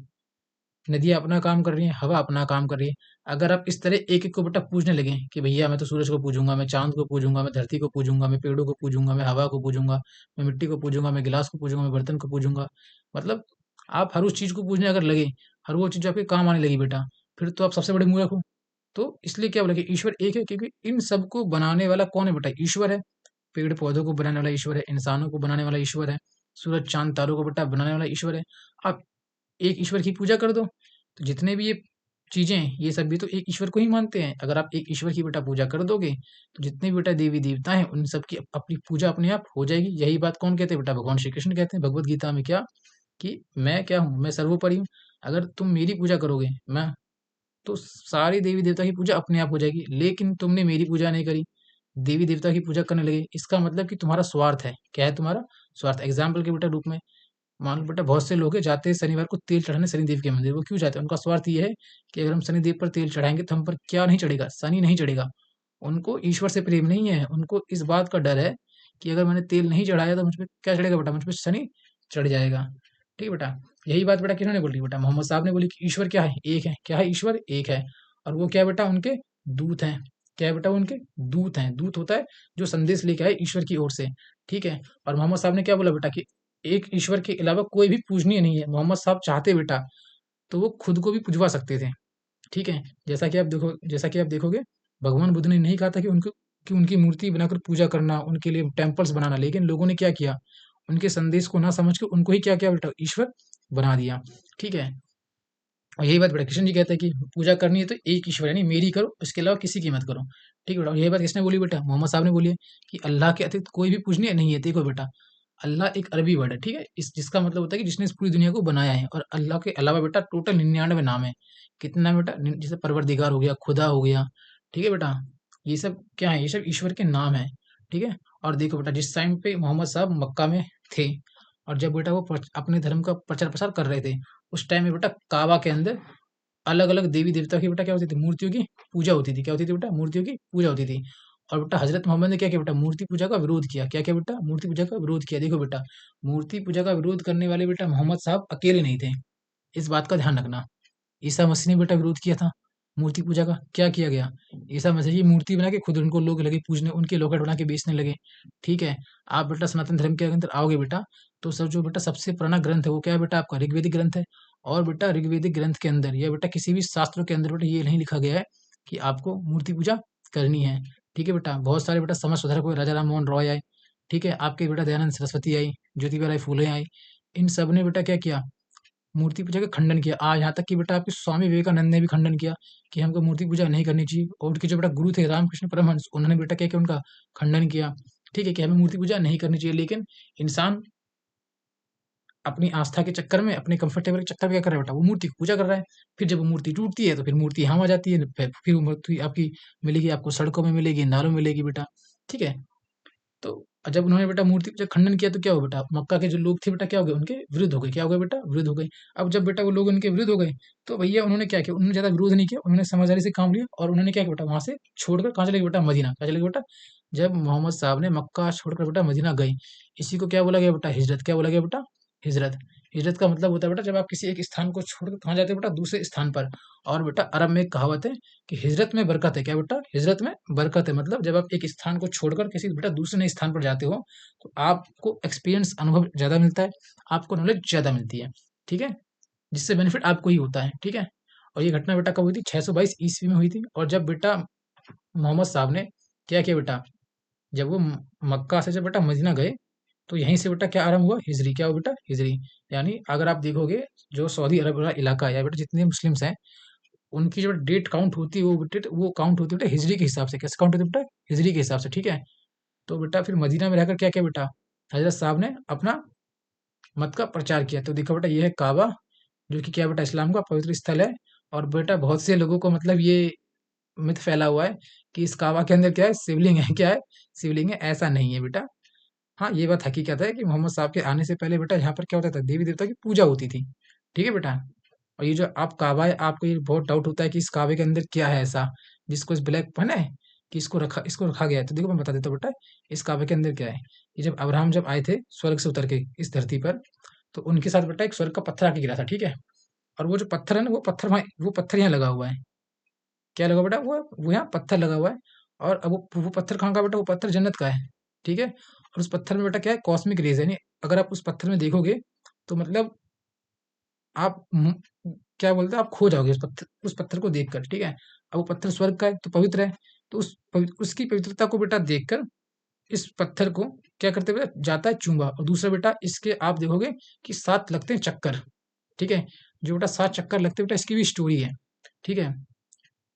नदियाँ अपना काम कर रही हैं, हवा अपना काम कर रही है। अगर आप इस तरह एक-एक को बेटा पूजने लगे कि भैया मैं तो सूरज को पूजूँगा, मैं चाँद को पूजूँगा, मैं धरती को पूजूँगा, मैं पेड़ों को पूजूँगा, मैं हवा को पूजूँगा, मैं मिट्टी को पूजूँगा, मैं गिलास को पूजूँगा, मैं बर्तन को पूजूँगा। मतलब आप हर उस चीज़ को पूजने अगर लगे, हर वो चीज़ आपके काम आने लगी बेटा, फिर तो आप सबसे बड़े मूर्ख हो। तो इसलिए क्या बोला कि ईश्वर एक है, क्योंकि इन सबको बनाने वाला कौन है बेटा? ईश्वर है। पेड़-पौधों को बनाने वाला ईश्वर है, इंसानों को बनाने वाला ईश्वर है, सूरज, चाँद, तारों को बेटा बनाने वाला ईश्वर है। आप एक ईश्वर की पूजा कर दो, तो जितने भी ये चीज़ें हैं, ये सब भी तो एक ईश्वर को ही मानते हैं। अगर आप एक ईश्वर की बेटा पूजा कर दोगे, तो जितने भी बेटा देवी-देवता हैं, उन सब की अपनी पूजा अपने आप हो जाएगी। यही बात कौन कहते हैं बेटा? भगवान श्री कृष्ण कहते हैं भगवद गीता में क्या? कि मैं क्या हूँ? मैं सर्वोपरि हूँ। अगर तुम मेरी पूजा करोगे, मैं तो सारी देवी-देवता की पूजा अपने आप हो जाएगी। लेकिन तुमने मेरी पूजा नहीं करी, देवी-देवता की पूजा करने लगे, इसका मतलब कि तुम्हारा स्वार्थ है। क्या है तुम्हारा? स्वार्थ। एग्ज़ाम्पल के बेटा रूप में मान लो बेटा बहुत से लोग हैं जाते हैं शनिवार को तेल चढ़ाने शनिदेव के मंदिर। वो क्यों जाते हैं? उनका स्वार्थ ये है कि अगर हम शनिदेव पर तेल चढ़ाएँगे तो हम पर क्या नहीं चढ़ेगा? शनि नहीं चढ़ेगा। उनको ईश्वर से प्रेम नहीं है, उनको इस बात का डर है कि अगर मैंने तेल नहीं चढ़ाया तो मुझ पे क्या चढ़ेगा बेटा? मुझ पे शनि चढ़ जाएगा। ठीक है बेटा? यही बात बेटा किन्होंने बोली बेटा? मोहम्मद साहब ने बोली कि ईश्वर क्या है? एक है। क्या है ईश्वर? एक है। और वो क्या है बेटा? उनके दूत हैं। क्या है बेटा? वो उनके दूत हैं। दूत होता है जो संदेश लेके आए ईश्वर की ओर से। ठीक है? और मोहम्मद साहब ने क्या बोला बेटा कि एक ईश्वर के अलावा कोई भी पूजनीय नहीं है। मोहम्मद साहब चाहते बेटा तो वो खुद को भी पुजवा सकते थे। ठीक है? जैसा कि आप देखोगे भगवान बुद्ध ने नहीं कहा था कि उनकी मूर्ति बनाकर पूजा करना, उनके लिए टेम्पल्स बनाना, लेकिन लोगों ने क्या किया? उनके संदेश को ना समझ के उनको ही क्या किया बेटा? ईश्वर बना दिया। ठीक है? और यही बात बेटा कृष्ण जी कहते हैं कि पूजा करनी है तो एक ईश्वर यानी मेरी करो, इसके अलावा किसी की मत करो। ठीक है बेटा? और यही बात किसने बोली बेटा? मोहम्मद साहब ने बोली है कि अल्लाह के अतिरिक्त कोई भी पूजनीय नहीं है। देखो बेटा, अल्लाह एक अरबी वर्ड है, ठीक है? इस जिसका मतलब होता है कि जिसने इस पूरी दुनिया को बनाया है और अल्लाह के अलावा बेटा टोटल 99 नाम है। कितना बेटा? जैसे परवरदिगार हो गया, खुदा हो गया, ठीक है बेटा? ये सब क्या है? ये सब ईश्वर के नाम हैं, ठीक है? और देखो बेटा जिस टाइम पे मोहम्मद साहब मक्का में थे और जब बेटा वो अपने धर्म का प्रचार प्रसार कर रहे थे, उस टाइम में बेटा काबा के अंदर अलग-अलग देवी-देवता की बेटा क्या होती थी? मूर्तियों की पूजा होती थी। क्या होती थी बेटा? मूर्तियों की पूजा होती थी। और बेटा हज़रत मोहम्मद ने क्या किया बेटा? मूर्ति पूजा का विरोध किया। क्या किया बेटा? मूर्ति पूजा का विरोध किया। देखो बेटा, मूर्ति पूजा का विरोध करने वाले बेटा मोहम्मद साहब अकेले नहीं थे। इस बात का ध्यान रखना। ईसा मसीह ने बेटा विरोध किया था मूर्ति पूजा का। क्या किया गया? ईसा मसीह की मूर्ति बना के खुद उनको लोग लगे पूजने, उनके लॉकेट बना के बेचने लगे। ठीक है? आप बेटा सनातन धर्म के अंदर आओगे बेटा, तो सब जो बेटा सबसे पुराना ग्रंथ है वो क्या है बेटा? आपका ऋग्वेदिक ग्रंथ है। और बेटा ऋग्वेदिक ग्रंथ के अंदर या बेटा किसी भी शास्त्रों के अंदर बेटा ये नहीं लिखा गया है कि आपको मूर्ति पूजा करनी है। ठीक है बेटा? बहुत सारे बेटा समाज सुधारक हुए, राजा राम मोहन रॉय आए। ठीक है? आपके बेटा दयानंद सरस्वती आई, ज्योतिबा राय फूले आई। इन सब ने बेटा क्या किया? मूर्ति पूजा का खंडन किया। यहाँ तक कि बेटा आपके स्वामी विवेकानंद ने भी खंडन किया कि हमको मूर्ति पूजा नहीं करनी चाहिए। और उनके जो बेटा गुरु थे रामकृष्ण परमहंस, उन्होंने बेटा क्या किया? उनका खंडन किया। ठीक है? कि हमें मूर्ति पूजा नहीं करनी चाहिए। लेकिन इंसान अपनी आस्था के चक्कर में, अपने कंफर्टेबल के चक्कर में क्या कर रहा है बेटा? वो मूर्ति की पूजा कर रहा है। फिर जब वो मूर्ति टूटती है तो फिर मूर्ति यहाँ आ जाती है। फिर वो मूर्ति आपकी मिलेगी, आपको सड़कों में मिलेगी, नालों में मिलेगी बेटा। ठीक है? तो जब उन्होंने बेटा मूर्ति पूजा खंडन किया तो क्या हुआ बेटा? मक्का के जो लोग थे बेटा क्या हो गए? उनके विरुद्ध हो गए। क्या हो गए बेटा? विरुद्ध हो गए। अब जब बेटा वो लोग उनके विरुद्ध हो गए, तो भैया उन्होंने क्या किया? उन्होंने ज़्यादा विरोध नहीं किया, उन्होंने समझदारी से काम लिया और उन्होंने क्या किया बेटा? वहाँ से छोड़कर कहाँ चले गए बेटा? मदीना। कहाँ चले गए बेटा? जब मोहम्मद साहब ने मक्का छोड़कर बेटा मदीना गए, इसी को क्या बोला गया बेटा? हिजरत। क्या बोला गया बेटा? हिजरत। हिजरत का मतलब होता है बेटा जब आप किसी एक स्थान को छोड़कर कहाँ जाते हो बेटा? दूसरे स्थान पर। और बेटा अरब में एक कहावत है कि हिजरत में बरकत है। क्या बेटा? हिजरत में बरकत है। मतलब जब आप एक स्थान को छोड़कर किसी बेटा दूसरे नए स्थान पर जाते हो, तो आपको एक्सपीरियंस अनुभव ज़्यादा मिलता है, आपको नॉलेज ज़्यादा मिलती है, ठीक है? जिससे बेनिफिट आपको ही होता है, ठीक है? और ये घटना बेटा कब हुई थी? 622 ईस्वी में हुई थी और जब बेटा मोहम्मद साहब ने क्या किया बेटा? जब वो मक्का से जब बेटा मदीना गए, तो यहीं से बेटा क्या आरंभ हुआ? हिजरी। क्या हुआ बेटा? हिजरी। यानी अगर आप देखोगे जो सऊदी अरब वाला इलाका है या बेटा जितने मुस्लिम्स हैं, उनकी जो डेट काउंट होती है वो काउंट होती है बेटा हिजरी के हिसाब से। कैसे काउंट होती है बेटा? हिजरी के हिसाब से, ठीक है? तो बेटा फिर मदीना में रहकर क्या किया बेटा? हज़रत साहब ने अपना मत का प्रचार किया। तो देखो बेटा ये है काबा, जो कि क्या बेटा इस्लाम का पवित्र स्थल है। और बेटा बहुत से लोगों को मतलब ये मिथ फैला हुआ है कि इस काबा के अंदर क्या है? शिवलिंग है। क्या है? शिवलिंग है। ऐसा नहीं है बेटा। हाँ, ये बात हकीकत है कि मोहम्मद साहब के आने से पहले बेटा यहाँ पर क्या होता था? देवी देवता की पूजा होती थी। ठीक है बेटा? और ये जो आप काबा है, आपको ये बहुत डाउट होता है कि इस काबे के अंदर क्या है ऐसा जिसको इस ब्लैक पहना है कि इसको रखा गया है। तो देखो मैं बता देता हूँ बेटा इस काबे के अंदर क्या है। ये जब अब्राहम जब आए थे स्वर्ग से उतर के इस धरती पर, तो उनके साथ बेटा एक स्वर्ग का पत्थर आके गिरा था। ठीक है? और वो जो पत्थर है ना, वो पत्थर यहाँ लगा हुआ है। क्या लगा बेटा? वो यहाँ पत्थर लगा हुआ है। और अब वो पत्थर कहाँ का बेटा? वो पत्थर जन्नत का है। ठीक है। और उस पत्थर में बेटा क्या है? कॉस्मिक रेज है। यानी अगर आप उस पत्थर में देखोगे तो मतलब आप क्या बोलते हैं, आप खो जाओगे उस पत्थर को देखकर। ठीक है। अब वो पत्थर स्वर्ग का है तो पवित्र है। तो उसकी पवित्रता को बेटा देखकर इस पत्थर को क्या करते बेटा? जाता है चूंबा। और दूसरा बेटा इसके आप देखोगे कि 7 लगते हैं चक्कर। ठीक है। जो बेटा 7 चक्कर लगते हैं बेटा, इसकी भी स्टोरी है। ठीक है।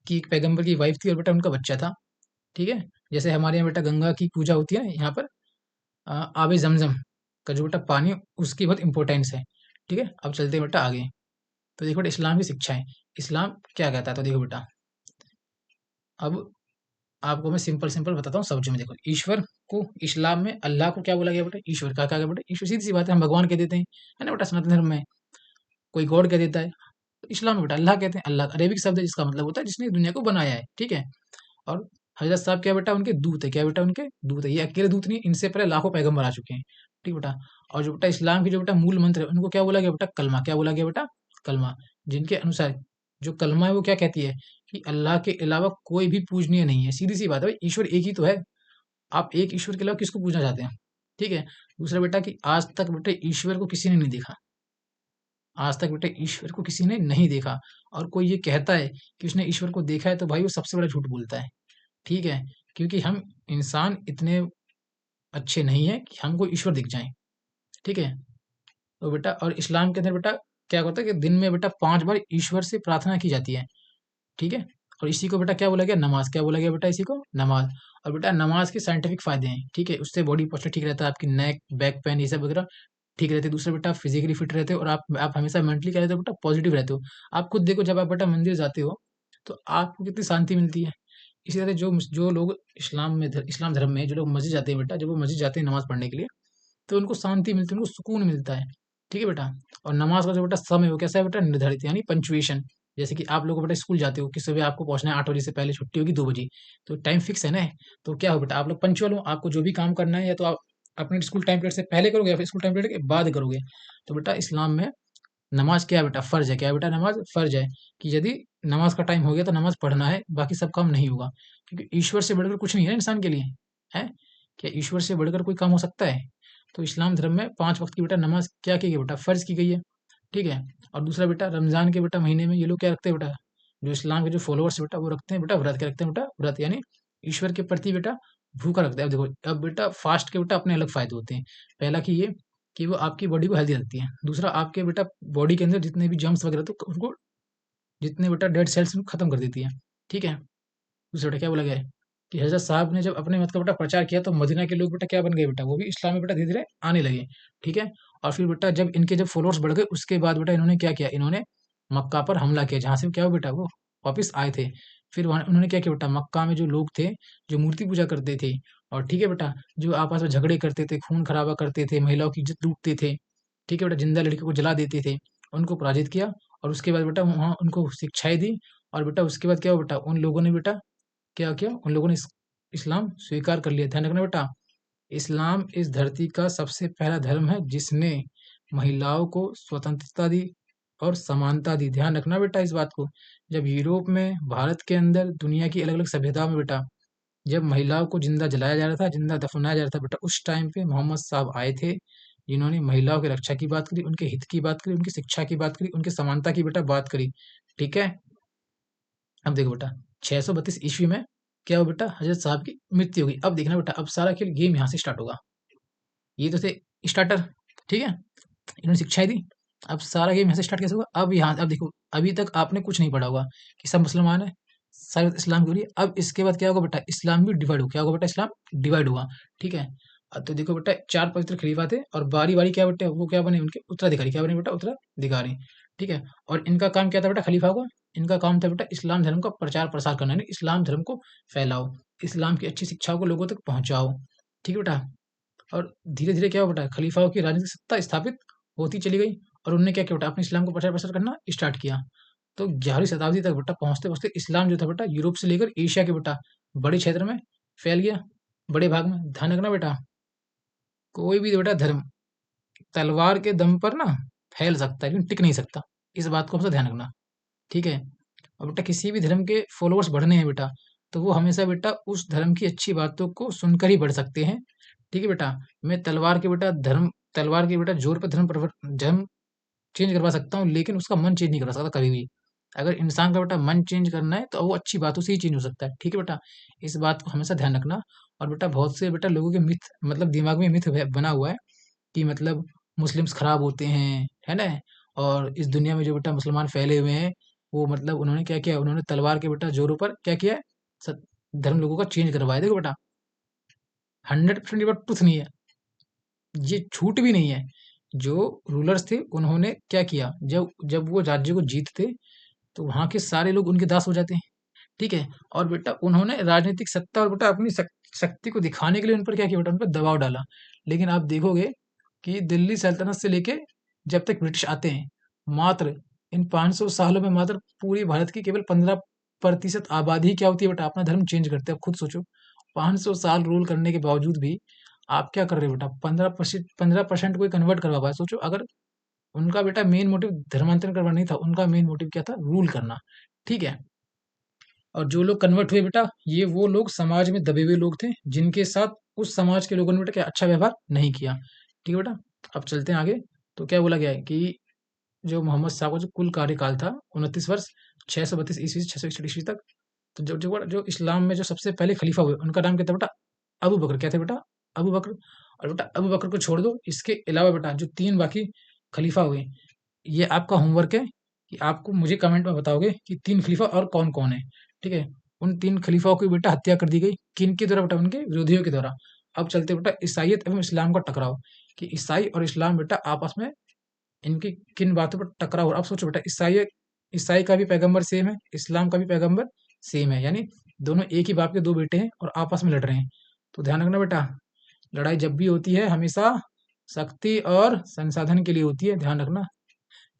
कि एक पैगंबर की वाइफ थी और बेटा उनका बच्चा था। ठीक है। जैसे हमारे यहाँ बेटा गंगा की पूजा होती है ना, यहाँ पर आबे जमजम का जो बेटा पानी है, उसकी बहुत इंपॉर्टेंस है। ठीक है। अब चलते हैं बेटा आगे। तो देखो बेटा इस्लाम की शिक्षा है। इस्लाम क्या कहता है? तो देखो बेटा, अब आपको मैं सिंपल सिंपल बताता हूँ शब्दों में। देखो, ईश्वर को इस्लाम में अल्लाह को क्या बोला गया बेटा? ईश्वर का क्या गया बेटा? ईश्वर। सीधी सी बात है, हम भगवान कह देते हैं, है ना बेटा? सनातन धर्म में कोई गॉड कह देता है। तो इस्लाम में बेटा अल्लाह कहते हैं। अल्लाह अरेबिक शब्द है जिसका मतलब होता है जिसने दुनिया को बनाया है। ठीक है। और हजरत साहब क्या बेटा? उनके दूत है। क्या बेटा? उनके दूत है। ये अकेले दूत नहीं, इनसे पहले लाखों पैगंबर आ चुके हैं। ठीक बेटा। और जो बेटा इस्लाम की जो बेटा मूल मंत्र है, उनको क्या बोला गया बेटा? कलमा। क्या बोला गया बेटा? कलमा। जिनके अनुसार जो कलमा है वो क्या कहती है कि अल्लाह के अलावा कोई भी पूजनीय नहीं है। सीधी सी बात है भाई, ईश्वर एक ही तो है। आप एक ईश्वर के अलावा किसको पूजना चाहते हैं? ठीक है। दूसरा बेटा कि आज तक बेटे ईश्वर को किसी ने नहीं देखा। आज तक बेटे ईश्वर को किसी ने नहीं देखा। और कोई ये कहता है कि उसने ईश्वर को देखा है तो भाई वो सबसे बड़ा झूठ बोलता है। ठीक है। क्योंकि हम इंसान इतने अच्छे नहीं है कि हमको ईश्वर दिख जाए। ठीक है। तो बेटा और इस्लाम के अंदर बेटा क्या होता है कि दिन में बेटा 5 बार ईश्वर से प्रार्थना की जाती है। ठीक है। और इसी को बेटा क्या बोला गया? नमाज। क्या बोला गया बेटा? इसी को नमाज। और बेटा नमाज के साइंटिफिक फायदे हैं। ठीक है। उससे बॉडी पोस्चर ठीक रहता है, आपकी नेक बैक पेन ये सब वगैरह ठीक रहते हैं। दूसरा बेटा आप फिजिकली फिट रहते हो और आप हमेशा मेंटली क्या रहते हो बेटा? पॉजिटिव रहते हो। आप खुद देखो, जब आप बेटा मंदिर जाते हो तो आपको कितनी शांति मिलती है। इसी तरह जो जो लोग इस्लाम धर्म में जो लोग मस्जिद जाते हैं बेटा, जब वो मस्जिद जाते हैं नमाज पढ़ने के लिए तो उनको शांति मिलती है, उनको सुकून मिलता है। ठीक है बेटा। और नमाज का जो बेटा समय वो कैसा है बेटा? निर्धारित, यानी पंचुएशन। जैसे कि आप लोग बेटा स्कूल जाते हो कि सुबह आपको पहुंचना है 8 बजे से पहले, छुट्टी होगी 2 बजे, तो टाइम फिक्स है ना। तो क्या हो बेटा, आप लोग पंचुअल हो। आपको जो भी काम करना है या तो आप अपने स्कूल टाइम पीरियड से पहले करोगे या फिर स्कूल टाइम पीरियड के बाद करोगे। तो बेटा इस्लाम में नमाज क्या है बेटा? फर्ज है। क्या है बेटा? नमाज फर्ज है। कि यदि नमाज का टाइम हो गया तो नमाज पढ़ना है, बाकी सब काम नहीं होगा। क्योंकि ईश्वर से बढ़कर कुछ नहीं है इंसान के लिए। है क्या ईश्वर से बढ़कर कोई काम हो सकता है? तो इस्लाम धर्म में 5 वक्त की बेटा नमाज क्या की गई बेटा? फर्ज की गई है। ठीक है। और दूसरा बेटा रमजान के बेटा महीने में ये लोग क्या रखते हैं बेटा? जो इस्लाम के जो फॉलोअर्स बेटा वो रखते हैं बेटा व्रत। क्या रखते हैं बेटा? व्रत। यानी ईश्वर के प्रति बेटा भूखा रखते हैं। अब देखो, अब बेटा फास्ट के बेटा अपने अलग फायदे होते हैं। पहला कि ये कि वो आपकी बॉडी को हेल्दी रखती है। दूसरा आपके बेटा बॉडी के अंदर जितने भी जर्म्स वगैरह तो उनको, जितने बेटा डेड सेल्स उनको खत्म कर देती है। ठीक है। दूसरा बेटा क्या बोला गया है कि हजरत साहब ने जब अपने मत का बेटा प्रचार किया तो मदीना के लोग बेटा क्या बन गए बेटा? वो भी इस्लाम में बेटा धीरे धीरे आने लगे। ठीक है। और फिर बेटा जब इनके जब फॉलोअर्स बढ़ गए उसके बाद बेटा इन्होंने क्या किया? इन्होंने मक्का पर हमला किया, जहां से क्या हो बेटा वो वापिस आए थे। फिर वहां उन्होंने क्या किया बेटा? मक्का में जो लोग थे जो मूर्ति पूजा करते थे और ठीक है बेटा जो आपस में झगड़े करते थे, खून खराबा करते थे, महिलाओं की इज्जत लूटते थे, ठीक है बेटा, जिंदा लड़कियों को जला देते थे, उनको पराजित किया। और उसके बाद बेटा वहां उनको शिक्षाएं दी। और बेटा उसके बाद क्या हुआ बेटा? उन लोगों ने बेटा क्या किया? उन लोगों ने इस्लाम स्वीकार कर लिया। ध्यान रखना बेटा, इस्लाम इस धरती का सबसे पहला धर्म है जिसने महिलाओं को स्वतंत्रता दी और समानता दी। ध्यान रखना बेटा इस बात को। जब यूरोप में, भारत के अंदर, दुनिया की अलग अलग सभ्यताओं में बेटा जब महिलाओं को जिंदा जलाया जा रहा था, जिंदा दफनाया जा रहा था बेटा, उस टाइम पे मोहम्मद साहब आए थे जिन्होंने महिलाओं की रक्षा की बात करी, उनके हित की बात करी, उनकी शिक्षा की बात करी, उनकी समानता की बेटा बात करी। ठीक है। अब देखो बेटा 632 ईस्वी में क्या हुआ बेटा? हजरत साहब की मृत्यु हो गई। अब देखना बेटा, अब सारा खेल गेम यहाँ से स्टार्ट होगा। ये तो थे स्टार्टर। ठीक है। इन्होंने शिक्षाएं दी। अब सारा गेम यहाँ से स्टार्ट कैसे होगा? अब यहाँ अब देखो, अभी तक आपने कुछ नहीं पढ़ा होगा कि सब मुसलमान है, सारे इस्लाम की हो रही है। अब इसके बाद क्या होगा बेटा? इस्लाम भी डिवाइड हो, क्या होगा बेटा? इस्लाम डिवाइड हुआ। ठीक है। तो देखो बेटा 4 पवित्र खलीफा थे और बारी बारी क्या बेटा वो क्या बने? उनके उत्तराधिकारी। क्या बने बेटा? उत्तराधिकारी। ठीक है। और इनका काम क्या था बेटा खलीफा का? इनका काम था बेटा इस्लाम धर्म का प्रचार प्रसार करना, यानी इस्लाम धर्म को फैलाओ, इस्लाम की अच्छी शिक्षाओं को लोगों तक पहुंचाओ। ठीक है बेटा। और धीरे-धीरे क्या हुआ बेटा? खलीफाओं की राजनीतिक सत्ता स्थापित होती चली गई और उन्होंने क्या किया बेटा? अपने इस्लाम को प्रचार-प्रसार करना स्टार्ट किया। तो 11वीं शताब्दी तक बेटा पहुँचते-पहुँचते इस्लाम जो था बेटा यूरोप से लेकर एशिया के बेटा बड़े क्षेत्र में फैल गया, बड़े भाग में। ध्यान रखना बेटा, कोई भी बेटा धर्म तलवार के दम पर ना फैल सकता है लेकिन टिक नहीं सकता। इस बात को हमेशा ध्यान रखना, ठीक है। और बेटा किसी भी धर्म के फॉलोअर्स बढ़ने हैं बेटा, तो वो हमेशा बेटा उस धर्म की अच्छी बातों को सुनकर ही बढ़ सकते हैं, ठीक है बेटा। मैं तलवार के बेटा जोर पर धर्म चेंज करवा सकता हूँ, लेकिन उसका मन चेंज नहीं करवा सकता कभी भी। अगर इंसान का बेटा मन चेंज करना है तो वो अच्छी बातों से ही चेंज हो सकता है, ठीक है बेटा। इस बात को हमेशा ध्यान रखना। और बेटा बहुत से बेटा लोगों के मिथ मतलब दिमाग में मिथ बना हुआ है कि मतलब मुस्लिम्स खराब होते हैं, है ना। और इस दुनिया में जो बेटा मुसलमान फैले हुए हैं, वो मतलब उन्होंने क्या किया, उन्होंने तलवार के बेटा जोरों पर क्या किया है, धर्म लोगों का चेंज करवाया। देखो बेटा 100% ये बात ट्रुथ नहीं है, ये झूठ भी नहीं है। जो रूलर्स थे उन्होंने क्या किया, जब जब वो राज्य को जीतते तो वहां के सारे लोग उनके दास हो जाते हैं, ठीक है। और बेटा उन्होंने राजनीतिक सत्ता और बेटा अपनी शक्ति को दिखाने के लिए उन पर क्या किया बेटा, उन पर दबाव डाला। लेकिन आप देखोगे कि दिल्ली सल्तनत से लेके जब तक ब्रिटिश आते हैं, मात्र इन 500 सालों में मात्र पूरी भारत की केवल 15% आबादी ही क्या होती है बेटा, अपना धर्म चेंज करते हैं। अब खुद सोचो, 500 साल रूल करने के बावजूद भी आप क्या कर रहे हो बेटा, 15% कोई कन्वर्ट करवा पाए। सोचो, अगर उनका बेटा मेन मोटिव धर्मांतरण करना नहीं था, उनका मेन मोटिव क्या था, रूल करना, ठीक है। और जो लोग कन्वर्ट हुए बेटा, ये वो लोग समाज में दबे हुए लोग थे, जिनके साथ उस समाज के लोगों ने बेटा क्या अच्छा व्यवहार नहीं किया, ठीक है बेटा। अब चलते हैं आगे। तो क्या बोला गया है कि जो मोहम्मद साहब का जो कुल कार्यकाल था 29 वर्ष, 632 ईस्वी से 661 ईस्वी तक। तो जो इस्लाम में जो सबसे पहले खलीफा हुए उनका नाम क्या था बेटा, अबू बकर। क्या थे बेटा, अबू बकर। और बेटा अबू बकर को छोड़ दो, इसके अलावा बेटा जो 3 बाकी खलीफा हुए, ये आपका होमवर्क है कि आपको मुझे कमेंट में बताओगे कि 3 खलीफा और कौन-कौन है, ठीक है? उन 3 खलीफाओं की बेटा हत्या कर दी गई, किनके द्वारा बेटा, उनके विरोधियों के द्वारा। अब चलते हैं बेटा ईसाईयत एवं इस्लाम का टकराव, कि ईसाई और इस्लाम बेटा आपस में इनकी किन बातों पर टकराव हो रहा है। अब सोचो बेटा, ईसाई का भी पैगंबर सेम है, इस्लाम का भी पैगंबर सेम है, यानी दोनों एक ही बाप के 2 बेटे हैं और आपस में लड़ रहे हैं। तो ध्यान रखना बेटा, लड़ाई जब भी होती है हमेशा शक्ति और संसाधन के लिए होती है, ध्यान रखना।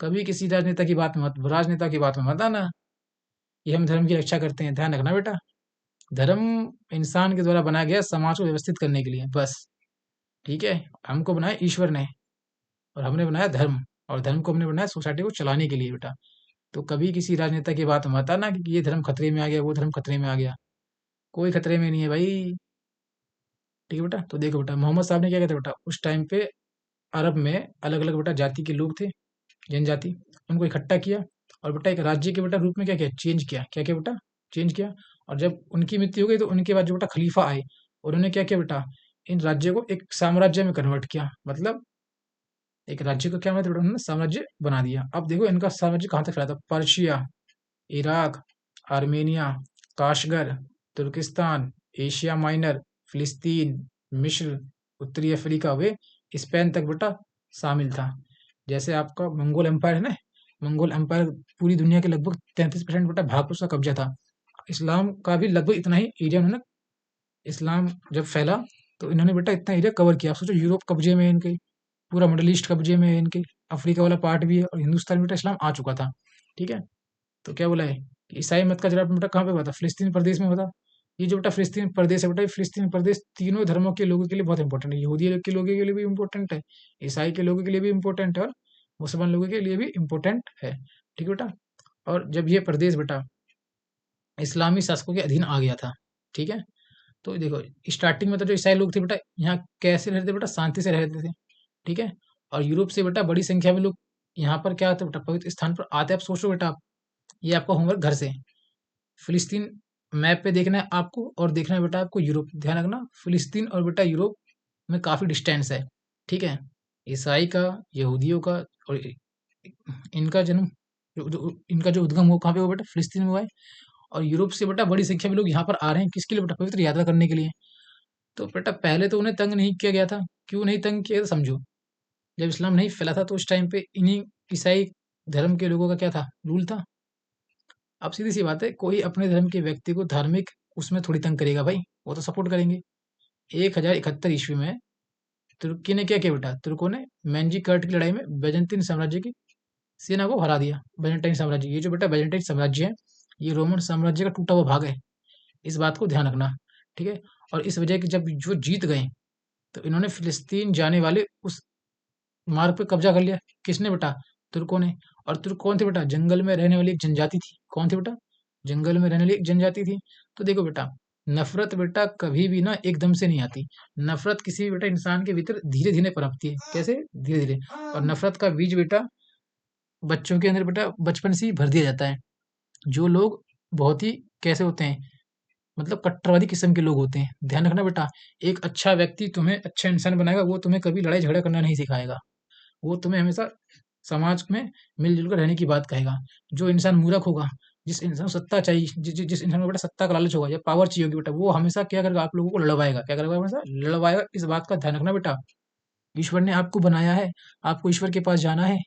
कभी किसी राजनेता की बात में मत आना कि हम धर्म की रक्षा करते हैं। ध्यान रखना बेटा, धर्म इंसान के द्वारा बनाया गया समाज को व्यवस्थित करने के लिए बस, ठीक है। हमको बनाया ईश्वर ने, और हमने बनाया धर्म, और धर्म को हमने बनाया सोसाइटी को चलाने के लिए बेटा। तो कभी किसी राजनेता की बात में मत आना कि ये धर्म खतरे में आ गया, वो धर्म खतरे में आ गया। कोई खतरे में नहीं है भाई, ठीक है बेटा। तो देखो बेटा, मोहम्मद साहब ने क्या किया था बेटा, उस टाइम पे अरब में अलग अलग बेटा जाति के लोग थे, जनजाति, उनको इकट्ठा किया और बेटा एक राज्य के बेटा रूप में क्या किया, चेंज किया। क्या किया बेटा, चेंज किया। और जब उनकी मृत्यु हो गई तो उनके बाद जो बेटा खलीफा आए, उन्होंने क्या किया बेटा, इन राज्यों को एक साम्राज्य में कन्वर्ट किया। मतलब एक राज्य को क्या मतलब बेटा, उन्होंने साम्राज्य बना दिया। अब देखो इनका साम्राज्य कहाँ तक फैला था, पर्शिया, इराक, आर्मेनिया, काशगर, तुर्किस्तान, एशिया माइनर, फिलिस्तीन, मिस्र, उत्तरी अफ्रीका वे स्पेन तक बेटा शामिल था। जैसे आपका मंगोल एम्पायर है ना, मंगोल एम्पायर पूरी दुनिया के लगभग 33% बेटा भाग पर उसका कब्जा था। इस्लाम का भी लगभग इतना ही एरिया उन्होंने, इस्लाम जब फैला तो इन्होंने बेटा इतना एरिया कवर किया। आप सोचो, यूरोप कब्जे में है इनके, पूरा मिडल ईस्ट कब्जे में है इनके, अफ्रीका वाला पार्ट भी है, और हिंदुस्तान में बेटा इस्लाम आ चुका था, ठीक है। तो क्या बोला है कि ईसाई मत का जन्म बेटा कहाँ पे हुआ था, फिलिस्तीन प्रदेश में हुआ था। ये जो बेटा फिलिस्तीन प्रदेश है बेटा, ये फिलिस्तीन प्रदेश तीनों धर्मों के लोगों के लिए बहुत इंपॉर्टेंट है। यहूदी के लोगों के लिए भी इंपॉर्टेंट है, ईसाई के लोगों के लिए भी इंपॉर्टेंट है, और मुसलमान लोगों के लिए भी इंपॉर्टेंट है, ठीक है बेटा। और जब ये प्रदेश बेटा इस्लामी शासकों के अधीन आ गया था, ठीक है। तो देखो स्टार्टिंग में तो जो ईसाई लोग थे बेटा, यहाँ कैसे रहते बेटा, शांति से रहते थे, ठीक है। और यूरोप से बेटा बड़ी संख्या में लोग यहाँ पर क्या होता है बेटा, पवित्र स्थान पर आते हैं। आप सोचो बेटा, ये आपका होमवर्क घर से, फिलिस्तीन मैप पे देखना है आपको, और देखना है बेटा आपको यूरोप। ध्यान रखना, फिलिस्तीन और बेटा यूरोप में काफी डिस्टेंस है, ठीक है। ईसाई का, यहूदियों का, और इनका जन्म इनका जो उद्गम हो कहाँ पे हुआ बेटा, फिलिस्तीन में हुआ है। और यूरोप से बेटा बड़ी संख्या में लोग यहाँ पर आ रहे हैं, किसके लिए बेटा, पवित्र यात्रा करने के लिए। तो बेटा पहले तो उन्हें तंग नहीं किया गया था, क्यों नहीं तंग किया था समझो। जब इस्लाम नहीं फैला था तो उस टाइम पे इन्हीं ईसाई धर्म के लोगों का क्या था, रूल था। अब सीधी सी बात है, कोई अपने धर्म के व्यक्ति को धार्मिक उसमें थोड़ी तंग करेगा भाई, वो तो सपोर्ट करेंगे। 1071 ईस्वी में तुर्की ने क्या किया बेटा, तुर्कों ने मैंजी कर्ट की लड़ाई में बैजेंटीन साम्राज्य की सेना को हरा दिया। बैजेंटाइन साम्राज्य, ये जो बेटा बैजेंटाइन साम्राज्य है, ये रोमन साम्राज्य का टूटा हुआ भाग है, इस बात को ध्यान रखना, ठीक है। और इस वजह की जब जो जीत गए, तो इन्होंने फिलिस्तीन जाने वाले उस मार्ग पे कब्जा कर लिया। किसने बेटा, तुर्कों ने। और तुर्क कौन थे बेटा? जंगल में रहने वाली एक जनजाति थी। कौन थी बेटा? जंगल में रहने वाली एक जनजाति थी। तो देखो बेटा, नफरत बेटा कभी भी ना एकदम से नहीं आती। नफरत किसी भी बेटा इंसान के भीतर धीरे धीरे पनपती है। कैसे? धीरे धीरे। और नफरत का बीज बेटा बच्चों के अंदर बेटा बचपन से ही भर दिया जाता है। जो लोग बहुत ही कैसे होते हैं, मतलब कट्टरवादी किस्म के लोग होते हैं। ध्यान रखना बेटा, एक अच्छा व्यक्ति तुम्हें अच्छा इंसान बनाएगा, वो तुम्हें कभी लड़ाई झगड़ा करना नहीं सिखाएगा। वो तुम्हें हमेशा समाज में मिलजुल कर रहने की बात कहेगा। जो इंसान मूर्ख होगा, जिस इंसान को सत्ता चाहिए, जिस इंसान को बेटा सत्ता का लालच होगा या पावर चाहिए होगी बेटा, वो हमेशा क्या करेगा? आप लोगों को लड़वाएगा। क्या करेगा? हमेशा लड़वाएगा। इस बात का ध्यान रखना बेटा। ईश्वर ने आपको बनाया है, आपको ईश्वर के पास जाना है।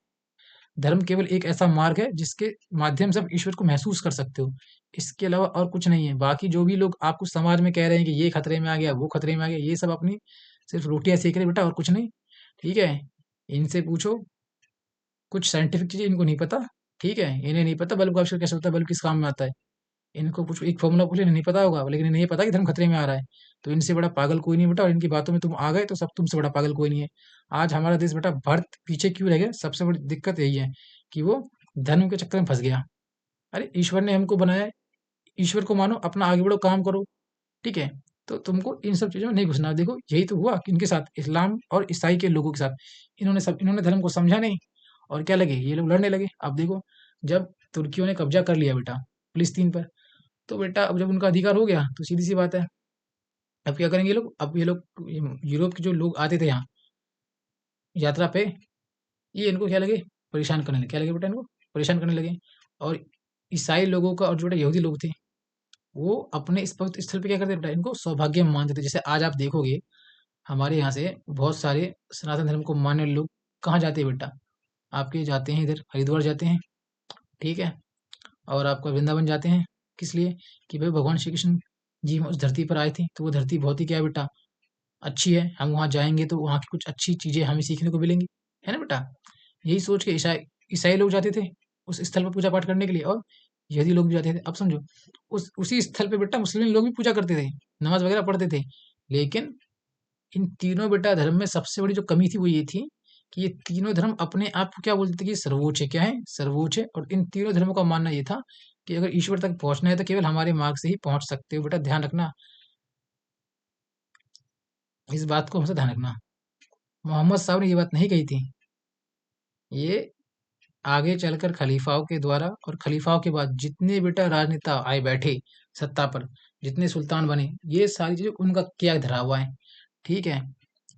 धर्म केवल एक ऐसा मार्ग है जिसके माध्यम से आप ईश्वर को महसूस कर सकते हो। इसके अलावा और कुछ नहीं है। बाकी जो भी लोग आपको समाज में कह रहे हैं कि ये खतरे में आ गया, वो खतरे में आ गया, ये सब अपनी सिर्फ रोटियां सेक रहे हैं बेटा, और कुछ नहीं। ठीक है? इनसे पूछो, कुछ साइंटिफिक चीजें इनको नहीं पता। ठीक है? इन्हें नहीं पता बल्ब का आविष्कार कैसे होता है, बल्ब किस काम में आता है। इनको पूछो, एक फॉर्मूला पूछो, इन्हें नहीं पता होगा, लेकिन इन्हें ये पता है कि धर्म खतरे में आ रहा है। तो इनसे बड़ा पागल कोई नहीं बेटा, और इनकी बातों में तुम आ गए तो सब तुमसे बड़ा पागल कोई नहीं है। आज हमारा देश बेटा भारत पीछे क्यों रह गया? सबसे बड़ी दिक्कत यही है कि वो धर्म के चक्कर में फंस गया। अरे ईश्वर ने हमको बनाया है, ईश्वर को मानो, अपना आगे बढ़ो, काम करो। ठीक है? तो तुमको इन सब चीजों में नहीं घुसना। देखो यही तो हुआ कि इनके साथ, इस्लाम और ईसाई के लोगों के साथ, इन्होंने धर्म को समझा नहीं, और क्या लगे? ये लोग लड़ने लगे। अब देखो, जब तुर्कियों ने कब्जा कर लिया बेटा फिलिस्तीन पर, तो बेटा अब जब उनका अधिकार हो गया तो सीधी सी बात है, अब क्या करेंगे ये लोग? अब ये लोग, यूरोप के जो लोग आते थे यहाँ यात्रा पे, ये इनको क्या लगे? परेशान करने लगे। क्या लगे बेटा? इनको परेशान करने लगे। और ईसाई लोगों का, और जो बेटा यहूदी लोग थे, वो अपने इस पवित्र स्थल पे क्या करते थे बेटा? इनको सौभाग्य मानते थे। जैसे आज आप देखोगे, हमारे यहाँ से बहुत सारे सनातन धर्म को मानने वाले लोग कहाँ जाते हैं बेटा? आपके जाते हैं इधर हरिद्वार जाते हैं। ठीक है? और आपका वृंदावन जाते हैं। किस लिए? कि भाई भगवान श्री कृष्ण जी उस धरती पर आए थे, तो वो धरती बहुत ही क्या है बेटा, अच्छी है। हम वहाँ जाएंगे तो वहाँ की कुछ अच्छी चीजें हमें सीखने को मिलेंगी। है ना बेटा? यही सोच के ईसाई ईसाई लोग जाते थे उस स्थल पर पूजा पाठ करने के लिए, और यहूदी लोग भी जाते थे। अब समझो, उसी स्थल पे बेटा मुस्लिम लोग भी पूजा करते थे, नमाज वगैरह पढ़ते थे। लेकिन इन तीनों बेटा धर्म में सबसे बड़ी जो कमी थी वो ये थी कि ये तीनों धर्म अपने आप को क्या बोलते थे कि सर्वोच्च है। क्या है? सर्वोच्च है। और इन तीनों धर्मों का मानना ये था कि अगर ईश्वर तक पहुंचना है तो केवल हमारे मार्ग से ही पहुंच सकते हो। बेटा ध्यान रखना, इस बात को हमेशा ध्यान रखना। मोहम्मद साहब ने ये बात नहीं कही थी। ये आगे चलकर खलीफाओं के द्वारा, और खलीफाओं के बाद जितने बेटा राजनेता आए बैठे सत्ता पर, जितने सुल्तान बने, ये सारी चीजें उनका क्या धरा हुआ है। ठीक है?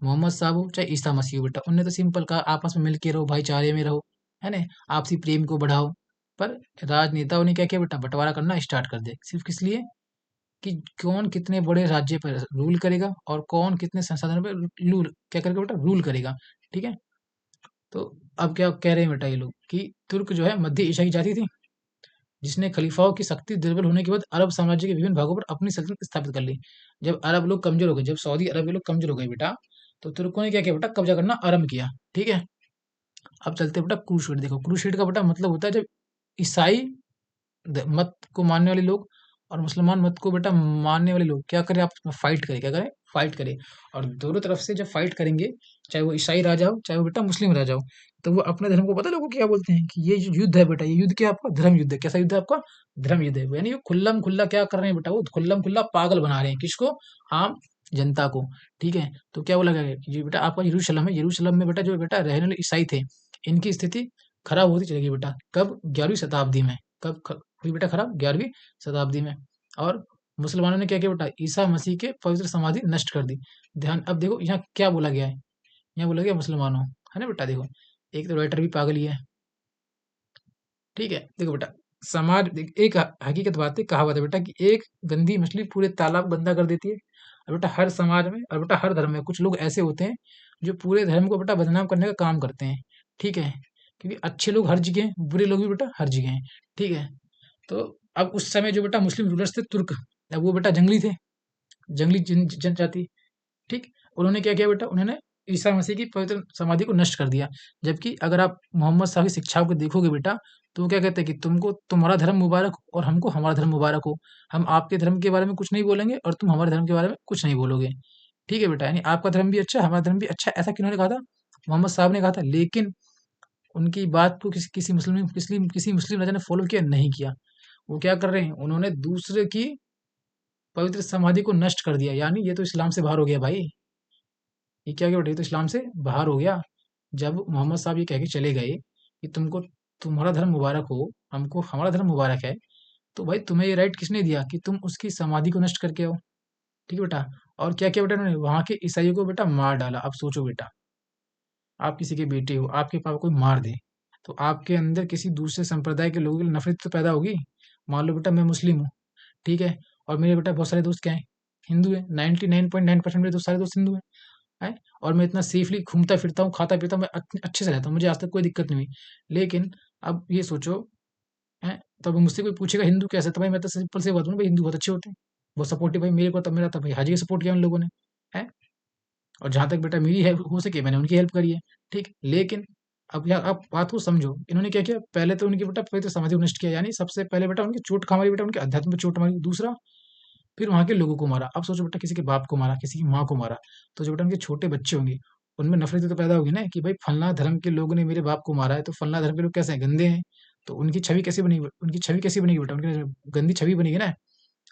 मोहम्मद साहब हो चाहे ईसा मसीह हो बेटा, उनने तो सिंपल कहा आपस में मिल के रहो, भाईचारे में रहो, है ना, आपसी प्रेम को बढ़ाओ। पर राजनेताओं ने क्या किया बेटा? बंटवारा करना स्टार्ट कर दिया। सिर्फ किस लिए? कि कौन कितने बड़े राज्य पर रूल करेगा, और कौन कितने संसाधनों पर रूल क्या करेगा बेटा? रूल करेगा। ठीक है? तो अब क्या कह रहे हैं बेटा ये लोग कि तुर्क जो है मध्य एशिया की जाति थी, जिसने खलीफाओं की शक्ति दुर्बल होने के बाद अरब साम्राज्य के विभिन्न भागों पर अपनी सल्तनत स्थापित कर ली। जब अरब लोग कमजोर हो गए, जब सऊदी अरब के लोग कमजोर हो गए बेटा, तो तुर्कों ने क्या किया बेटा? कब्जा करना आरंभ किया। ठीक है? अब चलते हैं बेटा क्रूसेड। देखो क्रूसेड का बेटा मतलब होता है जब ईसाई मत को मानने वाले लोग और मुसलमान मत को बेटा मानने वाले लोग क्या करें? आपस में फाइट करें। क्या करें? फाइट करें। और दोनों तरफ से जब फाइट करेंगे, चाहे वो ईसाई राजा हो चाहे वो बेटा मुस्लिम राजा हो, तो वो अपने धर्म को पता है लोगों को क्या बोलते हैं कि ये जो युद्ध है बेटा, ये युद्ध क्या है आपका? धर्म युद्ध है। कैसा युद्ध है आपका? धर्म युद्ध है। यानी वो खुल्लम खुल्ला क्या कर रहे हैं बेटा? वो खुल्लम खुल्ला पागल बना रहे हैं। किसको? आम जनता को। ठीक है? तो क्या बोला गया कि ये बेटा आपका यरूशलेम है, यरूशलेम में बेटा जो बेटा रहने वाले ईसाई थे, इनकी स्थिति खराब होती चलेगी बेटा। कब? 11वीं शताब्दी में। कब हुई बेटा खराब? 11वीं शताब्दी में। और मुसलमानों ने क्या किया बेटा? ईसा मसीह के पवित्र समाधि नष्ट कर दी। ध्यान, अब देखो यहाँ क्या बोला गया है। यहाँ बोला गया मुसलमानों, है ना बेटा? देखो, एक तो राइटर भी पागल ही है। ठीक है? देखो बेटा, एक हकीकत बात है, कहावत है बेटा कि एक गंदी मछली पूरे तालाब को गंदा कर देती है। और बेटा हर समाज में और बेटा हर धर्म में कुछ लोग ऐसे होते हैं जो पूरे धर्म को बेटा बदनाम करने का काम करते हैं। ठीक है? क्योंकि अच्छे लोग हर जगह हैं, बुरे लोग भी बेटा हर जगह हैं। ठीक है? तो अब उस समय जो बेटा मुस्लिम रूलर्स थे तुर्क, अब वो बेटा जंगली थे, जंगली जनजाति। ठीक? उन्होंने क्या किया बेटा? उन्होंने ईसा मसीह की पवित्र समाधि को नष्ट कर दिया। जबकि अगर आप मोहम्मद साहब की शिक्षाओं को देखोगे बेटा, तो वो क्या कहते हैं कि तुमको तुम्हारा धर्म मुबारक हो और हमको हमारा धर्म मुबारक हो। हम आपके धर्म के बारे में कुछ नहीं बोलेंगे और तुम हमारे धर्म के बारे में कुछ नहीं बोलोगे। ठीक है बेटा? यानी आपका धर्म भी अच्छा, हमारा धर्म भी अच्छा, ऐसा किन्होंने कहा था? मोहम्मद साहब ने कहा था। लेकिन उनकी बात को किसी मुस्लिम राजा ने फॉलो किया नहीं किया। वो क्या कर रहे हैं, उन्होंने दूसरे की पवित्र समाधि को नष्ट कर दिया। यानी ये तो इस्लाम से बाहर हो गया भाई। ये क्या हो गया बेटा, ये तो इस्लाम से बाहर हो गया। जब मोहम्मद साहब ये कह के चले गए कि तुमको तुम्हारा धर्म मुबारक हो, हमको हमारा धर्म मुबारक है, तो भाई तुम्हें ये राइट किसने दिया कि तुम उसकी समाधि को नष्ट करके आओ। ठीक है बेटा। और क्या किया बेटा, उन्होंने वहां के ईसाइयों को बेटा मार डाला। अब सोचो बेटा, आप किसी के बेटे हो, आपके पापा कोई मार दे, तो आपके अंदर किसी दूसरे संप्रदाय के लोगों के लिए नफरत तो पैदा होगी। मान लो बेटा मैं मुस्लिम हूँ, ठीक है, और मेरे बेटा बहुत सारे दोस्त क्या हैं, हिंदू है। 99.9% मेरे दोस्त, सारे दोस्त हिंदू हैं। और मैं इतना सेफली घूमता फिरता हूँ, खाता पीता हूँ, मैं अच्छे से रहता हूँ, मुझे आज तक कोई दिक्कत नहीं हुई। लेकिन अब ये सोचो, है, तो अब मुझसे कोई पूछेगा हिंदू कैसे, तो भाई मैं तो सिंपल से बताऊँ भाई, हिंदू बहुत अच्छे होते हैं, बहुत सपोर्टिव। भाई मेरे को तो, मेरा तो भाई हाजी सपोर्ट किया उन लोगों ने, है। और जहाँ तक बेटा मेरी हेल्प हो सके मैंने उनकी हेल्प करी है। ठीक, लेकिन अब यहाँ आप बात को समझो, इन्होंने क्या किया, पहले तो उनकी बेटा पवित्र समाधि को नष्ट किया, यानी सबसे पहले बेटा उनकी चोट कहाँ मारी बेटा, उनके अध्यात्म पे चोट मारी। दूसरा, फिर वहाँ के लोगों को मारा। अब सोचो बेटा, किसी के बाप को मारा, किसी की माँ को मारा, तो जो बेटा उनके छोटे बच्चे होंगे उनमें नफरत तो पैदा होगी ना, कि भाई फलना धर्म के लोगों ने मेरे बाप को मारा है, तो फलना धर्म के लोग कैसे हैं, गंदे हैं। तो उनकी छवि कैसे बनेगी, उनकी छवि कैसी बनेगी बेटा, उनकी गंदी छवि बनेगी ना।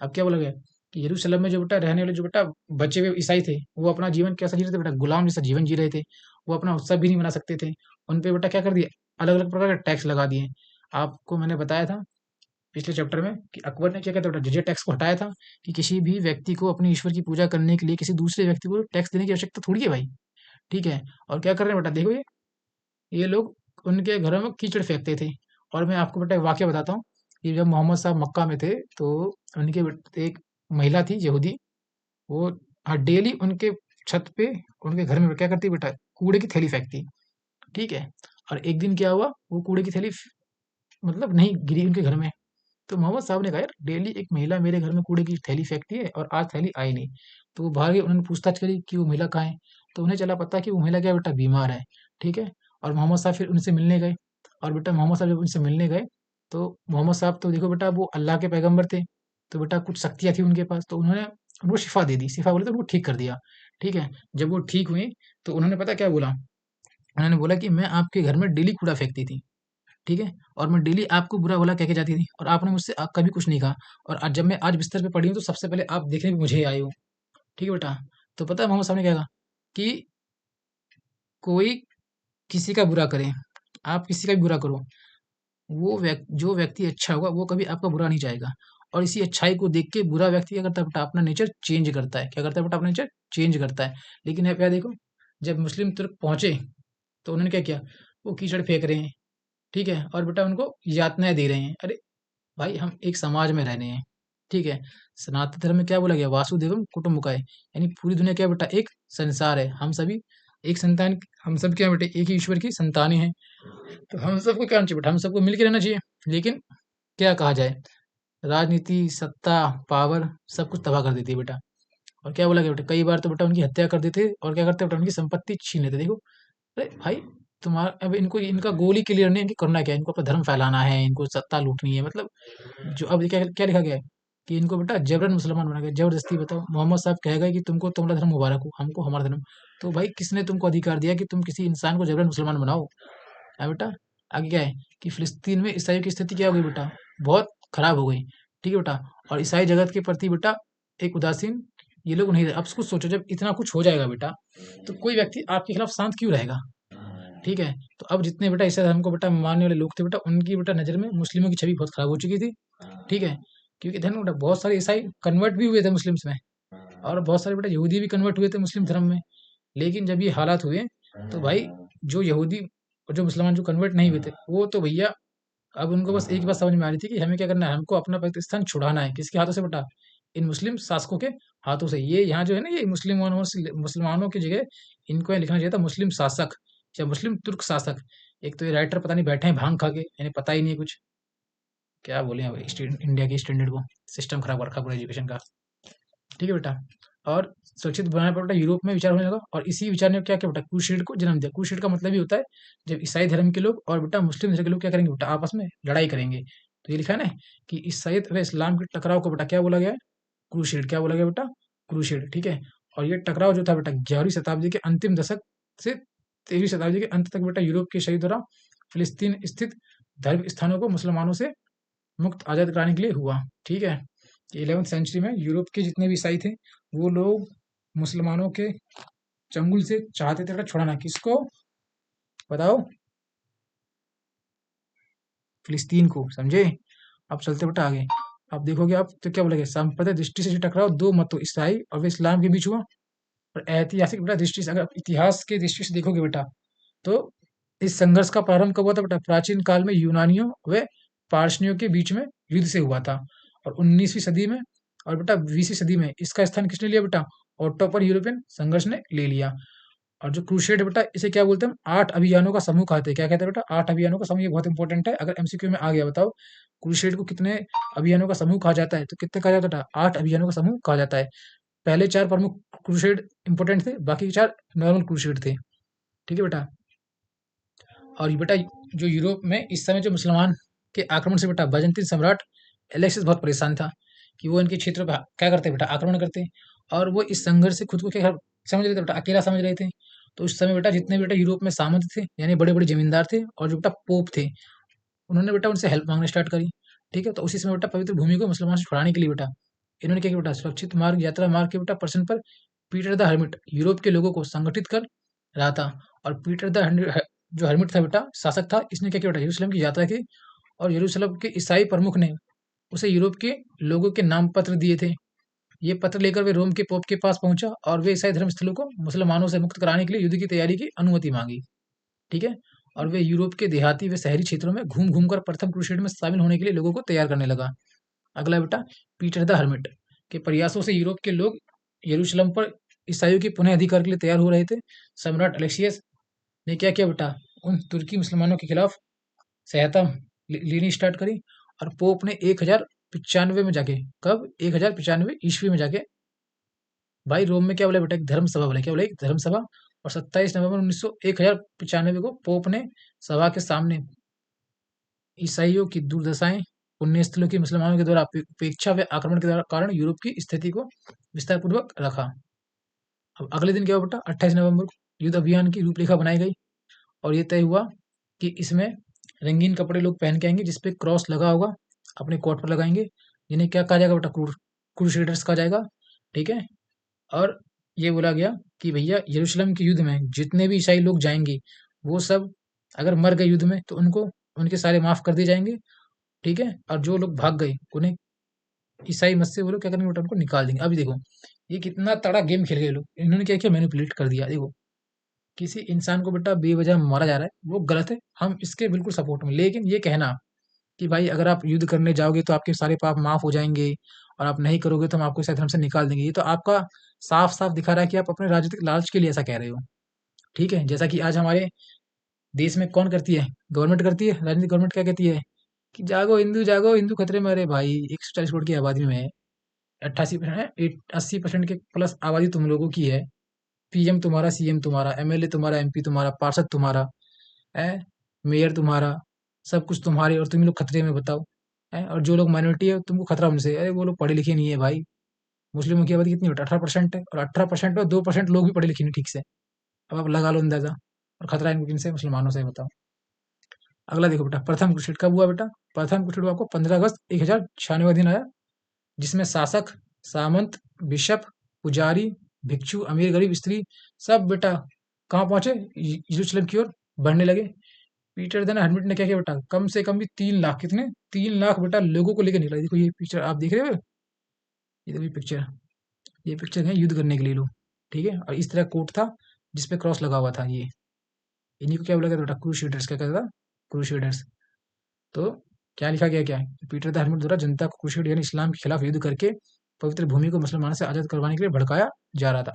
अब क्या बोला गया कि यरूशलेम में जो बेटा रहने वाले जो बेटा बचे हुए ईसाई थे, वो अपना जीवन कैसा जी रहे थे बेटा, गुलाम जैसा जीवन जी रहे थे। वो अपना उत्सव भी नहीं मना सकते थे। उन पे बेटा क्या कर दिया, अलग अलग प्रकार के टैक्स लगा दिए। आपको मैंने बताया था पिछले चैप्टर में कि अकबर ने क्या किया था बेटा, जजिया टैक्स को हटाया था, कि किसी भी व्यक्ति को अपने ईश्वर की पूजा करने के लिए किसी दूसरे व्यक्ति को टैक्स देने की आवश्यकता थोड़ी है भाई। ठीक है। और क्या कर रहे हैं बेटा, देखो ये लोग उनके घरों में कीचड़ फेंकते थे। और मैं आपको बेटा एक वाकया बताता हूँ कि जब मोहम्मद साहब मक्का में थे, तो उनके एक महिला थी यहूदी, वो हाँ डेली उनके छत पे, उनके घर में क्या करती बेटा, कूड़े की थैली फेंकती। ठीक है। और एक दिन क्या हुआ, वो कूड़े की थैली मतलब नहीं गिरी उनके घर में। तो मोहम्मद साहब ने कहा यार, डेली एक महिला मेरे घर में कूड़े की थैली फेंकती है और आज थैली आई नहीं। तो वो बाहर गए, उन्होंने पूछताछ करी कि वो महिला कहाँ है। तो उन्हें चला पता कि वो महिला क्या बेटा बीमार है। ठीक है। और मोहम्मद साहब फिर उनसे मिलने गए। और बेटा मोहम्मद साहब जब उनसे मिलने गए, तो मोहम्मद साहब तो देखो बेटा वो अल्लाह के पैगंबर थे, तो बेटा कुछ शक्तियाँ थी उनके पास, तो उन्होंने उनको शिफा दे दी। शिफा बोले तो उनको ठीक कर दिया। ठीक है। जब वो ठीक हुई, तो उन्होंने पता क्या बोला, उन्होंने बोला कि मैं आपके घर में डेली कूड़ा फेंकती थी, ठीक है, और मैं डेली आपको बुरा-भला कह के जाती थी, और आपने मुझसे कभी कुछ नहीं कहा। और आज जब मैं आज बिस्तर पे पड़ी हूँ, तो सबसे पहले आप देखने भी मुझे ही आए हो। ठीक है बेटा। तो पता है मोहम्मद साहब ने क्या कहा कि कोई किसी का बुरा करे, आप किसी का भी बुरा करो, जो व्यक्ति अच्छा होगा वो कभी आपका बुरा नहीं चाहेगा। और इसी अच्छाई को देख के बुरा व्यक्ति क्या करता है बेटा, अपना नेचर चेंज करता है। क्या करता है बेटा, अपना नेचर चेंज करता है। लेकिन यहाँ पे यहाँ देखो, जब मुस्लिम तुर्क पहुंचे, तो उन्होंने क्या किया, वो कीचड़ फेंक रहे हैं, ठीक है, और बेटा उनको यातनाएं दे रहे हैं। अरे भाई, हम एक समाज में रह रहे हैं, ठीक है। सनातन धर्म में क्या बोला गया, वासुदेवम कुटुम्बकम, यानी पूरी दुनिया क्या बेटा, एक संसार है, हम सभी एक संतान, हम सब क्या बेटे एक ही ईश्वर की संतानें हैं। तो हम सबको क्या करना चाहिए बेटा, हम सबको मिलकर रहना चाहिए। लेकिन क्या कहा जाए, राजनीति, सत्ता, पावर सब कुछ तबाह कर देती है बेटा। और क्या बोला गया बेटा, कई बार तो बेटा उनकी हत्या कर देते, और क्या करते बेटा, उनकी संपत्ति छीन लेते। देखो, अरे भाई, तुम्हारा अब इनको, इनका गोल ही क्लियर नहीं है, इनकी करना क्या है, इनको अपना धर्म फैलाना है, इनको सत्ता लूटनी है। मतलब जो अब क्या क्या लिखा गया है कि इनको बेटा जबरन मुसलमान बना गया, जबरदस्ती। बताओ, मोहम्मद साहब कहेगा कि तुमको तुम्हारा धर्म मुबारक हो, हमको हमारा धर्म। तो भाई किसने तुमको अधिकार दिया कि तुम किसी इंसान को जबरन मुसलमान बनाओ, है बेटा। आगे क्या है कि फिलिस्तीन में ईसाइयों की स्थिति क्या हो गई बेटा, बहुत खराब हो गई। ठीक है बेटा। और ईसाई जगत के प्रति बेटा एक उदासीन ये लोग नहीं रहे। अब कुछ सोचो, जब इतना कुछ हो जाएगा बेटा, तो कोई व्यक्ति आपके खिलाफ शांत क्यों रहेगा। ठीक है। तो अब जितने बेटा ईसाई धर्म को बेटा मानने वाले लोग थे बेटा, उनकी बेटा नज़र में मुस्लिमों की छवि बहुत खराब हो चुकी थी। ठीक है। क्योंकि धर्म बेटा बहुत सारे ईसाई कन्वर्ट भी हुए थे मुस्लिम्स में, और बहुत सारे बेटा यहूदी भी कन्वर्ट हुए थे मुस्लिम धर्म में। लेकिन जब ये हालात हुए, तो भाई जो यहूदी और जो मुसलमान जो कन्वर्ट नहीं हुए थे, वो तो भैया अब उनको बस एक ही बात समझ में आ रही थी कि हमें क्या करना है, हमको अपना पाकिस्तान छुड़ाना है। किसके हाथों से बेटा, इन मुस्लिम शासकों के हाथों से। ये यहाँ जो है ना, ये मुस्लिमानों से, मुसलमानों की जगह इनको यहाँ लिखना चाहिए था मुस्लिम शासक या मुस्लिम तुर्क शासक। एक तो ये राइटर पता नहीं बैठे हैं भांग खा के, यानी पता ही नहीं है कुछ। क्या बोले अब इंडिया की स्टैंडर्ड को, सिस्टम खराब कर रखा पूरा एजुकेशन का। ठीक है बेटा। और सुरक्षित बनाना पर बेटा यूरोप में विचार होने लगा, और इसी विचार ने क्या किया बेटा, क्रूसेड को जन्म दिया। क्रूसेड का मतलब ही होता है जब ईसाई धर्म के लोग और बेटा मुस्लिम धर्म के लोग क्या करेंगे बेटा, आपस में लड़ाई करेंगे। तो ये लिखा है ना कि ईसाई व इस्लाम के टकराव को बेटा क्या बोला गया है, क्रूसेड। क्या बोला गया बेटा, क्रूसेड। ठीक है। और ये टकराव जो था बेटा 11वीं शताब्दी के अंतिम दशक से 13वीं शताब्दी के अंत तक बेटा यूरोप के शहीद द्वारा फिलिस्तीन स्थित धार्मिक स्थानों को मुसलमानों से मुक्त आज़ाद कराने के लिए हुआ। ठीक है, 11वीं सेंचुरी में यूरोप के जितने भी ईसाई थे वो लोग मुसलमानों के चंगुल से चाहते थे छुड़ाना। किसको बताओ? फिलिस्तीन को, समझे? अब चलते बेटा आगे। अब देखोगे आप तो क्या बोलेंगे, सांप्रदायिक दृष्टि से जो टकराव दो मतों ईसाई और वे इस्लाम के बीच हुआ। और ऐतिहासिक बेटा दृष्टि से, अगर आप इतिहास के दृष्टि से देखोगे बेटा, तो इस संघर्ष का प्रारंभ कब हुआ था बेटा? प्राचीन काल में यूनानियों व पारसियों के बीच में युद्ध से हुआ था। और 19वीं सदी में और बेटा 20वीं सदी में इसका स्थान किसने लिया बेटा? ऑटोपन यूरोपियन संघर्ष ने ले लिया। और जो क्रूसेड बेटा, इसे क्या बोलते हैं हम? 8 अभियानों का समूह कहते हैं। क्या कहते हैं बेटा? 8 अभियानों का समूह। ये बहुत इंपॉर्टेंट है, अगर एमसीक्यू में आ गया बताओ क्रूसेड को कितने अभियानों का समूह कहा जाता है? तो कितने कहा जाता है बेटा? 8 अभियानों का समूह कहा जाता है। पहले 4 प्रमुख क्रूसेड इंपॉर्टेंट थे, बाकी 4 नॉर्मल क्रूसेड थे। ठीक है बेटा। और ये बेटा जो यूरोप में इस समय जो मुसलमान के आक्रमण से बेटा बाइजेंटीन सम्राट एलेक्सिस बहुत परेशान था कि वो इनके क्षेत्रों पर क्या करते बेटा? आक्रमण करते। और वो इस संघर्ष से खुद को क्या समझ रहे थे बेटा? अकेला समझ रहे थे। तो उस समय बेटा जितने बेटा यूरोप में सामंत थे, यानी बड़े बड़े जमींदार थे, और जो बेटा पोप थे, उन्होंने बेटा उनसे हेल्प मांगना स्टार्ट करी। ठीक है, तो उसी समय बेटा पवित्र भूमि को मुसलमान से छुड़ाने के लिए बेटा इन्होंने क्या किया बेटा? सुरक्षित मार्ग, यात्रा मार्ग के बेटा प्रश्न पर पीटर द हर्मिट यूरोप के लोगों को संगठित कर रहा था। और पीटर द जो हर्मिट था बेटा, शासक था, इसने क्या किया बेटा? यरूशलेम की यात्रा की। और यरूशलेम के ईसाई प्रमुख ने उसे यूरोप के लोगों के नाम पत्र दिए थे। ये पत्र लेकर वे रोम के पोप के पास पहुंचा और वे ईसाई धर्म स्थलों को मुसलमानों से मुक्त कराने के लिए युद्ध की तैयारी की अनुमति मांगी। ठीक है, और वे यूरोप के देहाती व शहरी क्षेत्रों में घूम घूम कर प्रथम क्रूसेड में शामिल होने के लिए लोगों को तैयार करने लगा। अगला बेटा, पीटर द हर्मिट के प्रयासों से यूरोप के लोग यरूशलेम पर ईसाइयों के पुनः अधिकार के लिए तैयार हो रहे थे। सम्राट अलेक्सियस ने क्या किया बेटा? उन तुर्की मुसलमानों के खिलाफ सहायता लेनी स्टार्ट करी। और पोप ने 1095 में जाके, कब? 1095 ईस्वी में जाके भाई रोम में क्या बोला बेटा? एक धर्म सभा बोला। क्या बोला? एक धर्म सभा। और 27 नवंबर 1095 को पोप ने सभा के सामने ईसाइयों की दुर्दशाएं, पुण्य स्थलों की मुसलमानों के द्वारा उपेक्षा व आक्रमण के कारण यूरोप की स्थिति को विस्तार पूर्वक रखा। अब अगले दिन क्या हुआ बेटा? 28 नवंबर को युद्ध अभियान की रूपरेखा बनाई गई। और ये तय हुआ कि इसमें रंगीन कपड़े लोग पहन के आएंगे, जिसपे क्रॉस लगा होगा, अपने कोट पर लगाएंगे, जिन्हें क्या कहा जाएगा बेटा? क्रूसेडर्स कहा जाएगा। ठीक है, और ये बोला गया कि भैया यरूशलेम के युद्ध में जितने भी ईसाई लोग जाएंगे, वो सब अगर मर गए युद्ध में तो उनको उनके सारे माफ कर दिए जाएंगे। ठीक है, और जो लोग भाग गए उन्हें ईसाई मत से वो लोग क्या करेंगे बेटा? उनको निकाल देंगे। अभी देखो ये कितना तगड़ा गेम खेल गए लोग। इन्होंने क्या किया? मैनिपुलेट कर दिया। देखो किसी इंसान को बेटा बेवजह मारा जा रहा है, वो गलत है, हम इसके बिल्कुल सपोर्ट में। लेकिन ये कहना कि भाई अगर आप युद्ध करने जाओगे तो आपके सारे पाप माफ हो जाएंगे, और आप नहीं करोगे तो हम आपको इस धर्म से निकाल देंगे, ये तो आपका साफ साफ दिखा रहा है कि आप अपने राजनीतिक लालच के लिए ऐसा कह रहे हो। ठीक है, जैसा कि आज हमारे देश में कौन करती है? गवर्नमेंट करती है। राजनीतिक गवर्नमेंट क्या कहती है कि जागो हिंदू खतरे में। अरे भाई 140 करोड़ की आबादी में है, 88% 80% के प्लस आबादी तुम लोगों की है। पीएम तुम्हारा, सीएम तुम्हारा, एमएलए तुम्हारा, एमपी तुम्हारा, पार्षद तुम्हारा है, मेयर तुम्हारा, सब कुछ तुम्हारे, और तुम लोग खतरे में बताओ। है, और जो लोग माइनॉरिटी है तुमको खतरा उनसे। अरे वो लोग पढ़े लिखे नहीं है भाई। मुस्लिमों की आबादी कितनी बेटा? 18% है, और 18% में 2% लोग भी पढ़े लिखे नहीं ठीक से। अब आप लगा लो अंदाजा। और खतरा इनको किनसे? मुसलमानों से, बताओ। अगला देखो बेटा, प्रथम क्रूसेड कब हुआ बेटा? प्रथम क्रूसेड आपको 15 अगस्त 1096 दिन आया, जिसमें शासक, सामंत, बिशप, पुजारी, भिक्षु, अमीर, गरीब, स्त्री सब बेटा कहाँ पहुंचे? यरूशलेम की ओर बढ़ने लगे। पीटर देना हर्मिट ने क्या किया बेटा? कम से कम भी 3 लाख, कितने? 3 लाख बेटा लोगों को लेकर निकला। देखो ये पिक्चर आप देख रहे हो, ये देखो ये पिक्चर है युद्ध करने के लिए लोग। ठीक है, और इस तरह कोट था जिसपे क्रॉस लगा हुआ था। ये इन्हीं को क्या बोला गया बेटा? क्रूसेडर्स। क्या कहता था? क्रूसेडर्स। तो क्या लिखा गया? क्या है? पीटर द हर्मिट द्वारा जनता को क्रूसेड यानी इस्लाम के खिलाफ युद्ध करके पवित्र भूमि को मुसलमानों से आजाद करवाने के लिए भड़काया जा रहा था।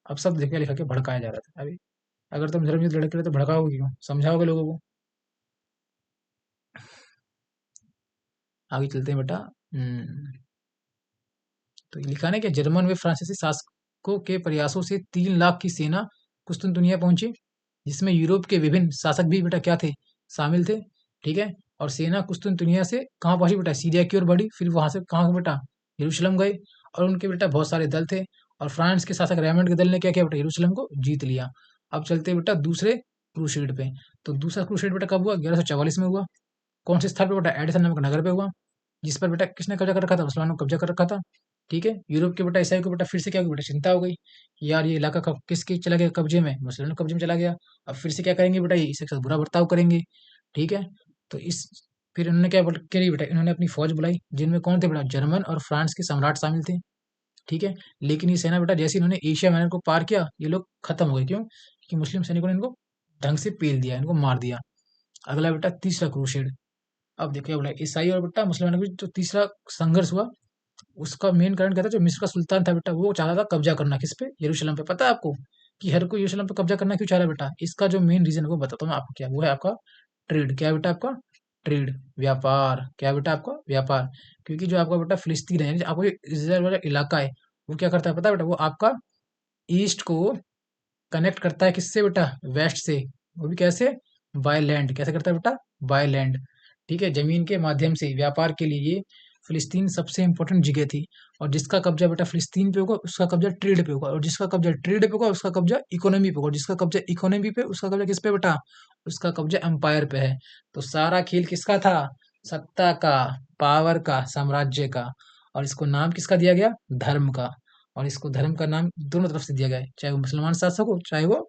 अब सब देखिए लिखा के भड़काया जा रहा था। अभी अगर तुम धर्म युद्ध लड़के रहे तो भड़काओगे क्यों? समझाओगे लोगों को। आगे चलते हैं बेटा। तो लिखा है कि जर्मन व फ्रांसीसी शासकों के प्रयासों से 3 लाख की सेना कुस्तुनतुनिया पहुंची, जिसमें यूरोप के विभिन्न शासक भी बेटा क्या थे? शामिल थे। ठीक है, और सेना कुस्तुनतुनिया से कहाँ पहुंची बेटा? सीरिया की ओर बढ़ी। फिर वहां से कहाँ बेटा? यरूशलेम गए। और उनके बेटा बहुत सारे दल थे, और फ्रांस के शासक रेमंड के दल ने क्या किया बेटा? यरूशलेम को जीत लिया। अब चलते बेटा दूसरे क्रूसेड पे। तो दूसरा क्रूसेड बेटा कब हुआ? 1144 में हुआ। कौन से स्थान पे बेटा? एडिसन नामक नगर पे हुआ, जिस पर बेटा किसने कब्जा कर रखा था? मुसलमानों ने कब्जा कर रखा था। ठीक है, यूरोप के बेटा ईसाई को बेटा फिर से क्या हो गई बेटा? चिंता हो गई कि यार ये इलाका कब किसके चला गया कब्जे में? मुसलमानों के कब्जे में चला गया। अब फिर से क्या करेंगे बेटा? ये इसके साथ बुरा बर्ताव करेंगे। ठीक है, तो इस फिर इन्होंने क्या करी बेटा? इन्होंने अपनी फौज बुलाई, जिनमें कौन थे बेटा? जर्मन और फ्रांस के सम्राट शामिल थे। ठीक है, लेकिन ये सेना बेटा जैसे इन्होंने एशिया माइनर को पार किया, ये लोग खत्म हो गए। क्यों? क्योंकि मुस्लिम सैनिकों ने इनको ढंग से पेल दिया, इनको मार दिया। अगला बेटा तीसरा क्रूसेड। अब देखो क्या बोला, ईसाई और बेटा मुसलमानों के बीच जो तीसरा संघर्ष हुआ, उसका मेन कारण क्या था? जो मिस्र का सुल्तान था बेटा, वो चाहता था कब्जा करना किस पे? यरूशलेम पे। पता है आपको कि हर कोई यरूशलेम पे कब्जा करना क्यों चाह रहा है बेटा? इसका जो मेन रीजन है वो बताता हूँ मैं आपको। क्या वो है? आपका ट्रेड। क्या है बेटा? आपका ट्रेड, व्यापार। क्या है बेटा? आपका व्यापार। क्योंकि जो आपका बेटा फिलिस्तीन है, यानी आपको जो इसराइल वाला इलाका है, वो क्या करता है पता है बेटा? वो आपका ईस्ट को कनेक्ट करता है किससे बेटा? वेस्ट से। वो भी कैसे? By land. कैसे करता है बेटा? By land. ठीक है, जमीन के माध्यम से व्यापार के लिए ये फिलिस्तीन सबसे इंपॉर्टेंट जगह थी। और जिसका कब्जा बेटा फिलिस्तीन पे होगा, उसका कब्जा ट्रेड पे होगा, और जिसका कब्जा ट्रेड पे होगा, उसका कब्जा इकोनॉमी पे होगा, और जिसका कब्जा इकोनॉमी पे, उसका कब्जा किस पे बेटा? उसका कब्जा एम्पायर पे है। तो सारा खेल किसका था? सत्ता का, पावर का, साम्राज्य का। और इसको नाम किसका दिया गया? धर्म का। और इसको धर्म का नाम दोनों तरफ से दिया गया है, चाहे वो मुसलमान शासक हो, चाहे वो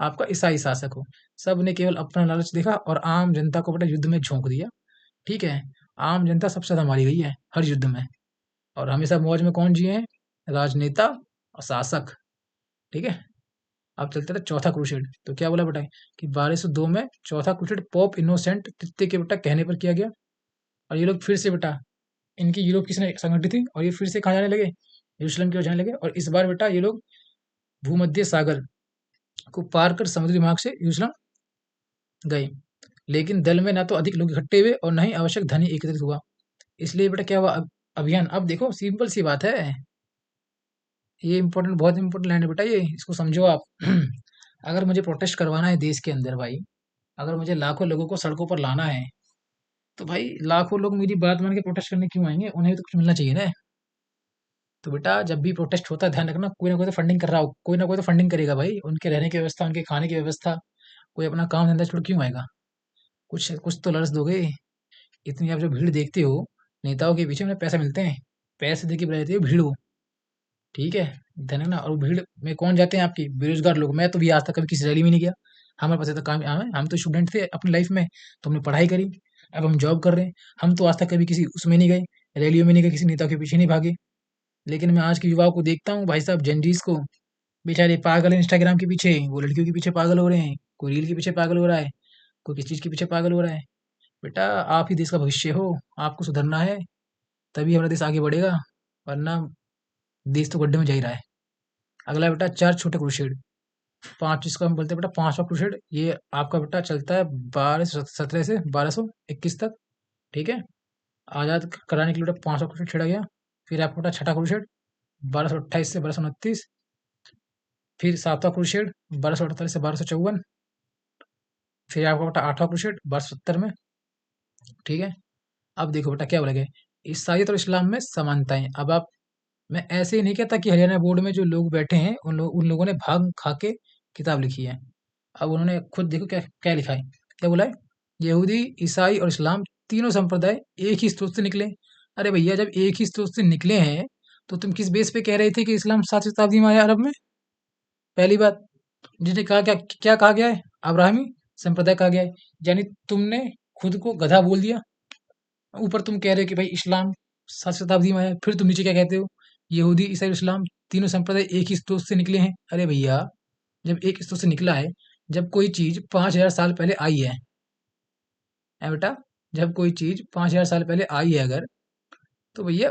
आपका ईसाई शासक हो। सब ने केवल अपना लालच देखा और आम जनता को बेटा युद्ध में झोंक दिया। ठीक है, आम जनता सबसे ज्यादा मारी गई है हर युद्ध में। और हमेशा मौज में कौन जिए हैं? राजनेता और शासक। ठीक है, अब चलते थे चौथा क्रूसेड। तो क्या बोला बेटा कि 1202 में चौथा क्रूसेड पोप इनोसेंट तृतीय के बेटा कहने पर किया गया। और ये लोग फिर से बेटा, इनकी यूरोप किसने संगठित थी, और ये फिर से कहाँ जाने लगे? यरूशलेम की ओर जाने लगे। और इस बार बेटा ये लोग भूमध्य सागर को पार कर समुद्री मार्ग से यरूशलेम गए। लेकिन दल में ना तो अधिक लोग इकट्ठे हुए और ना ही आवश्यक धन एकत्रित हुआ। इसलिए बेटा क्या हुआ? अभियान, अब देखो सिंपल सी बात है, ये इंपॉर्टेंट, बहुत इंपॉर्टेंट लाइन है बेटा, ये इसको समझो आप। अगर मुझे प्रोटेस्ट करवाना है देश के अंदर भाई, अगर मुझे लाखों लोगों को सड़कों पर लाना है, तो भाई लाखों लोग मेरी बात मान के प्रोटेस्ट करने क्यों आएंगे? उन्हें भी तो कुछ मिलना चाहिए ना। तो बेटा जब भी प्रोटेस्ट होता है ध्यान रखना, कोई ना कोई तो फंडिंग कर रहा हो, कोई ना कोई तो फंडिंग करेगा भाई। उनके रहने की व्यवस्था, उनके खाने की व्यवस्था। कोई अपना काम धंधा छोड़ क्यों आएगा? कुछ कुछ तो लर्ज दोगे। इतनी आप जो भीड़ देखते हो नेताओं के पीछे, उन्हें पैसा मिलते हैं, पैसे दे के बुलाते हो भीड़ वो। ठीक है, ध्यान रखना। और वो भीड़ में कौन जाते हैं? आपकी बेरोजगार लोग। मैं तो भी आज तक कभी किसी रैली में नहीं गया। हमारे पास तो काम, हम तो स्टूडेंट थे अपनी लाइफ में, तो हमने पढ़ाई करी, अब हम जॉब कर रहे हैं। हम तो आज तक कभी किसी उसमें नहीं गए, रैलियों में नहीं गए, किसी नेता के पीछे नहीं भागे। लेकिन मैं आज के युवाओं को देखता हूँ भाई साहब, जेनजीज को, बेचारे पागल हैं इंस्टाग्राम के पीछे, वो लड़कियों के पीछे पागल हो रहे हैं, कोई रील के पीछे पागल हो रहा है, कोई किसी चीज के पीछे पागल हो रहा है। बेटा आप ही देश का भविष्य हो, आपको सुधरना है, तभी हमारा देश आगे बढ़ेगा, वरना देश तो गड्ढे में जा ही रहा है। अगला बेटा चार छोटे क्रूसेड। पांच, जिसको हम बोलते हैं बेटा पांचवा क्रूसेड, ये आपका बेटा चलता है 1217 से 1221 तक। ठीक है, आजाद कराने के लिए बेटा पांचवा क्रूसेड छेड़ा गया। फिर आपका बेटा छठा क्रूसेड 1228 से 1229। फिर सातवां क्रूसेड 1248 से 1254। फिर आपका बेटा आठवां क्रूसेड 1270 में। ठीक है, अब देखो बेटा क्या बोला गया, ईसाइयत और इस्लाम में समानताएं। अब आप, मैं ऐसे ही नहीं कहता कि हरियाणा बोर्ड में जो लोग बैठे हैं उन लोगों ने भाग खा के किताब लिखी है। अब उन्होंने खुद देखो क्या क्या लिखा है, क्या बोला है? यहूदी, ईसाई और इस्लाम तीनों संप्रदाय एक ही स्रोत से निकले। अरे भैया जब एक ही स्रोत से निकले हैं, तो तुम किस बेस पे कह रहे थे कि इस्लाम 7वीं शताब्दी में आया अरब में? पहली बात, जिसने कहा क्या क्या कहा गया है? अब्राहमी संप्रदाय कहा गया है। यानी तुमने खुद को गधा बोल दिया। ऊपर तुम कह रहे हो कि भाई इस्लाम 7वीं शताब्दी में आया, फिर तुम नीचे क्या कहते हो? यहूदी, ईसाई, इस्लाम तीनों संप्रदाय एक ही स्रोत से निकले हैं। अरे भैया जब एक स्रोत से निकला है, जब कोई चीज 5,000 साल पहले आई है बेटा, जब कोई चीज 5,000 साल पहले आई है अगर, तो भैया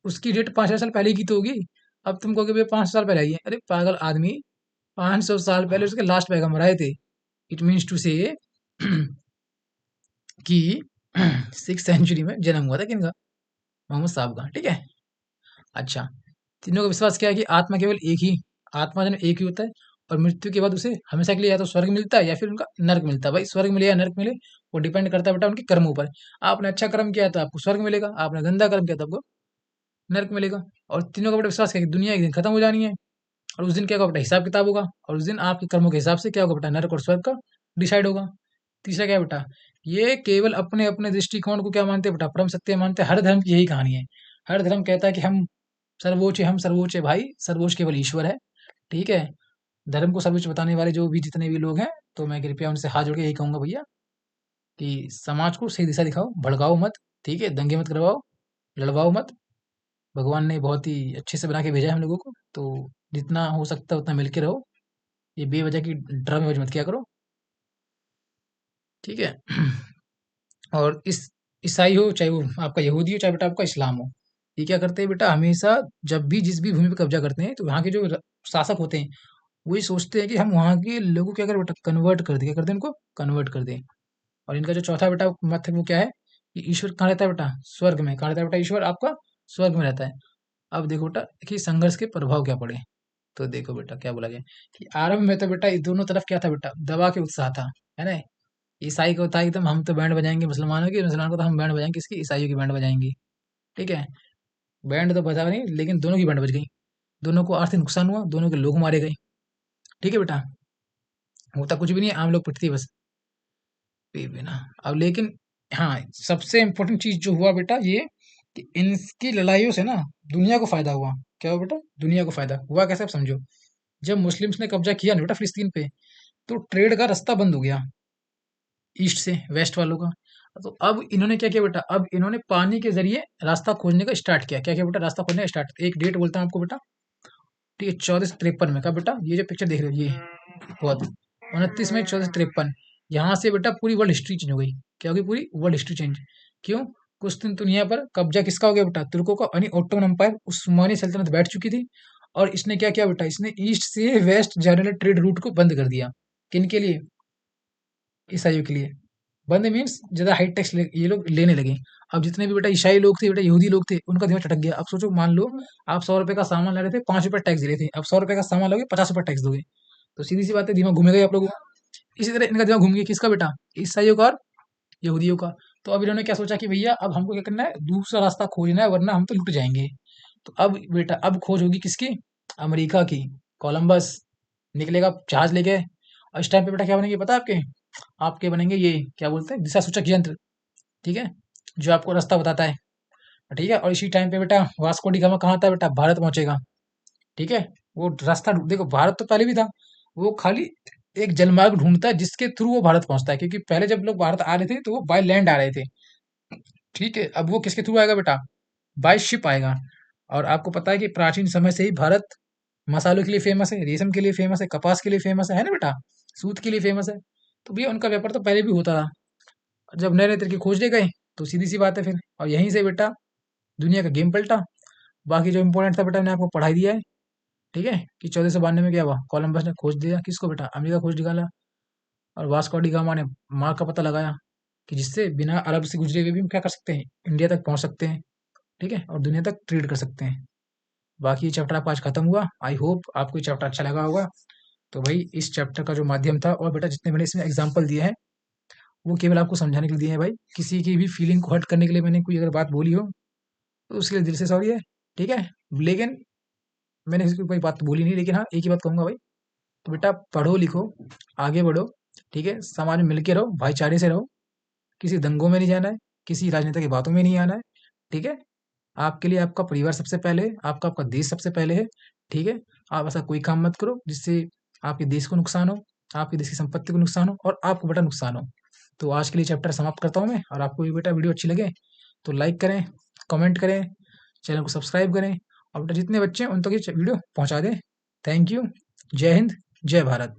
उसकी डेट 5,000 साल पहले की तो होगी। अब तुम कहोगे भैया 500 साल पहले आई है, अरे पागल आदमी, 500 साल पहले उसके लास्ट पैगंबर आए थे। इट मीन्स टू से कि 6th सेंचुरी में जन्म हुआ था किनका? मोहम्मद साहब का। ठीक है, अच्छा, तीनों का विश्वास क्या है कि आत्मा केवल एक ही, आत्मा जन्म एक ही होता है, और मृत्यु के बाद उसे हमेशा के लिए या तो स्वर्ग मिलता है या फिर उनका नर्क मिलता है। भाई स्वर्ग मिले या नर्क मिले, वो डिपेंड करता है बेटा उनके कर्मों पर। आपने अच्छा कर्म किया तो आपको स्वर्ग मिलेगा, आपने गंदा कर्म किया तो आपको नर्क मिलेगा। और तीनों का बेटा विश्वास क्या है कि दुनिया एक दिन खत्म हो जानी है, और उस दिन क्या होगा बेटा? हिसाब किताब होगा, और उस दिन आपके कर्मों के हिसाब से क्या होगा बेटा? नरक और स्वर्ग का डिसाइड होगा। तीसरा क्या है बेटा, ये केवल अपने अपने दृष्टिकोण को क्या मानते हैं बेटा, परम सत्य मानते हैं। हर धर्म की यही कहानी है। हर धर्म कहता है कि हम सर्वोच्च है भाई, सर्वोच्च केवल ईश्वर है। ठीक है, धर्म को सर्वोच्च बताने वाले जो भी जितने भी लोग हैं, तो मैं कृपया उनसे हाथ जोड़ के यही कहूंगा भैया कि समाज को सही दिशा दिखाओ, भड़काओ मत। ठीक है, दंगे मत करवाओ, लड़वाओ मत। भगवान ने बहुत ही अच्छे से बना के भेजा है हम लोगों को, तो जितना हो सकता है उतना मिलके रहो। ये बेवजह की ड्रामेबाजी मत किया करो। ठीक है। और इस ईसाई हो चाहे वो आपका यहूदी हो चाहे बेटा आपका इस्लाम हो, ये क्या करते हैं बेटा, हमेशा जब भी जिस भी भूमि पे कब्जा करते हैं तो वहाँ के जो शासक होते हैं वही सोचते हैं कि हम वहाँ के लोगों को क्या करें बेटा, कन्वर्ट कर दें। क्या करते हैं, इनको कन्वर्ट कर दें। और इनका जो चौथा बेटा मत है वो क्या है कि ईश्वर कहाँ रहता है बेटा, स्वर्ग में। कहाँ रहता है बेटा, ईश्वर आपका स्वर्ग में रहता है। अब देखो बेटा कि संघर्ष के प्रभाव क्या पड़े। तो देखो बेटा क्या बोला गया कि आरंभ में तो बेटा दोनों तरफ क्या था बेटा, दबा के उत्साह था, है ना। ईसाई को था एकदम हम तो बैंड बजाएंगे मुसलमानों की, मुसलमान को तो हम बैंड बजाएंगे किसकी, ईसाइयों की बैंड बजाएंगे। ठीक है, बैंड तो बजा नहीं लेकिन दोनों की बैंड बज गई। दोनों को आर्थिक नुकसान हुआ, दोनों के लोग मारे गए। ठीक है बेटा, होता कुछ भी नहीं है, आम लोग पिटती है बस ना। अब लेकिन हाँ, सबसे इम्पोर्टेंट चीज जो हुआ बेटा ये कि इनकी लड़ाइयों से ना दुनिया को फायदा हुआ। क्या हुआ बेटा, दुनिया को फायदा हुआ। कैसे आप समझो, जब मुस्लिम्स ने कब्जा किया ना बेटा फिलिस्तीन पे, तो ट्रेड का रास्ता बंद हो गया ईस्ट से वेस्ट वालों का। तो अब इन्होंने क्या किया बेटा, अब इन्होंने पानी के जरिए रास्ता खोजने का स्टार्ट किया। क्या किया बेटा, रास्ता खोजने का स्टार्ट। एक डेट बोलता हूँ आपको बेटा, ठीक है, 1453 में। का बेटा, ये जो पिक्चर देख रहे हो ये बहुत 29 मई 1453, यहाँ से बेटा पूरी वर्ल्ड हिस्ट्री चेंज हो गई। क्या होगी, पूरी वर्ल्ड हिस्ट्री चेंज। क्यों, कुस्तुनतुनिया पर कब्जा किसका हो गया बेटा, तुर्कों का। यानी ओटोमन एम्पायर, उस्मानी सल्तनत बैठ चुकी थी। और इसने क्या किया बेटा, इसने ईस्ट से वेस्ट जाने वाले ट्रेड रूट को बंद कर दिया। किन के लिए, ईसाइयों के लिए। बंद मीन्स ज्यादा हाई टैक्स ये लोग लेने लगे। अब जितने भी बेटा ईसाई लोग थे, बेटा यहूदी लोग थे, उनका दिमाग चटक गया। अब सोचो, मान लो आप 100 रुपए का सामान ला रहे थे, 5 रुपए टैक्स दे रहे थे, अब 100 रुपए का सामान लोगे 50 रुपए टैक्स दोगे। तो सीधी सी बात है, दिमाग घूमेगा ही आप लोगों का। इसी तरह इनका दिमाग घूम गया, किसका बेटा, ईसाइयों का और यहूदियों का। तो अब इन्होंने क्या सोचा कि भैया अब हमको क्या करना है, दूसरा रास्ता खोजना है वरना हम तो लुट जाएंगे। तो अब बेटा अब खोज होगी किसकी, अमेरिका की। कोलंबस निकलेगा जहाज लेके। और इस टाइम पे बेटा क्या बनेंगे पता है आपके, आपके बनेंगे ये क्या बोलते हैं, दिशा सूचक यंत्र। ठीक है, जो आपको रास्ता बताता है। ठीक है, और इसी टाइम पे बेटा वास्को डी गामा कहाँ आता है बेटा, भारत पहुंचेगा। ठीक है, वो रास्ता देखो, भारत तो पहले भी था, वो खाली एक जलमार्ग ढूंढता है जिसके थ्रू वो भारत पहुंचता है। क्योंकि पहले जब लोग भारत आ रहे थे तो वो बाय लैंड आ रहे थे। ठीक है, अब वो किसके थ्रू आएगा बेटा, बाय शिप आएगा। और आपको पता है कि प्राचीन समय से ही भारत मसालों के लिए फेमस है, रेशम के लिए फेमस है, कपास के लिए फेमस है ना बेटा, सूत के लिए फेमस है। तो भैया उनका व्यापार तो पहले भी होता रहा। जब नए नए तरीके खोजने गए तो सीधी सी बात है फिर, और यहीं से बेटा दुनिया का गेम पलटा। बाकी जो इंपॉर्टेंट था बेटा मैंने आपको पढ़ाई दिया है। ठीक है, कि 1492 में क्या हुआ, कोलंबस ने खोज दिया किसको बेटा, अमेरिका खोज निकाला। और वास्को डी गामा ने मार्ग का पता लगाया कि जिससे बिना अरब से गुजरे हुए भी हम क्या कर सकते हैं, इंडिया तक पहुंच सकते हैं। ठीक है, और दुनिया तक ट्रेड कर सकते हैं। बाकी ये चैप्टर आपका आज खत्म हुआ। आई होप आपको ये चैप्टर अच्छा लगा होगा। तो भाई इस चैप्टर का जो माध्यम था, और बेटा जितने मैंने इसमें एग्जाम्पल दिए हैं वो केवल आपको समझाने के लिए दिए हैं भाई। किसी की भी फीलिंग को हर्ट करने के लिए मैंने कोई अगर बात बोली हो तो उसके लिए दिल से सॉरी है। ठीक है, लेकिन मैंने किसी को कोई बात तो बोली नहीं, लेकिन हाँ एक ही बात कहूंगा भाई, तो बेटा पढ़ो लिखो, आगे बढ़ो। ठीक है, समाज में मिलके रहो, भाईचारे से रहो। किसी दंगों में नहीं जाना है, किसी राजनेता की बातों में नहीं आना है। ठीक है, आपके लिए आपका परिवार सबसे पहले है, आपका आपका देश सबसे पहले है। ठीक है, आप ऐसा कोई काम मत करो जिससे आपके देश को नुकसान हो, आपके देश की संपत्ति को नुकसान हो और आपको बेटा नुकसान हो। तो आज के लिए चैप्टर समाप्त करता हूँ मैं। और आपको ये बेटा वीडियो अच्छी लगे तो लाइक करें, कमेंट करें, चैनल को सब्सक्राइब करें, और बेटा जितने बच्चे हैं उन तक ये वीडियो पहुंचा दें। Thank you. जय हिंद, जय भारत।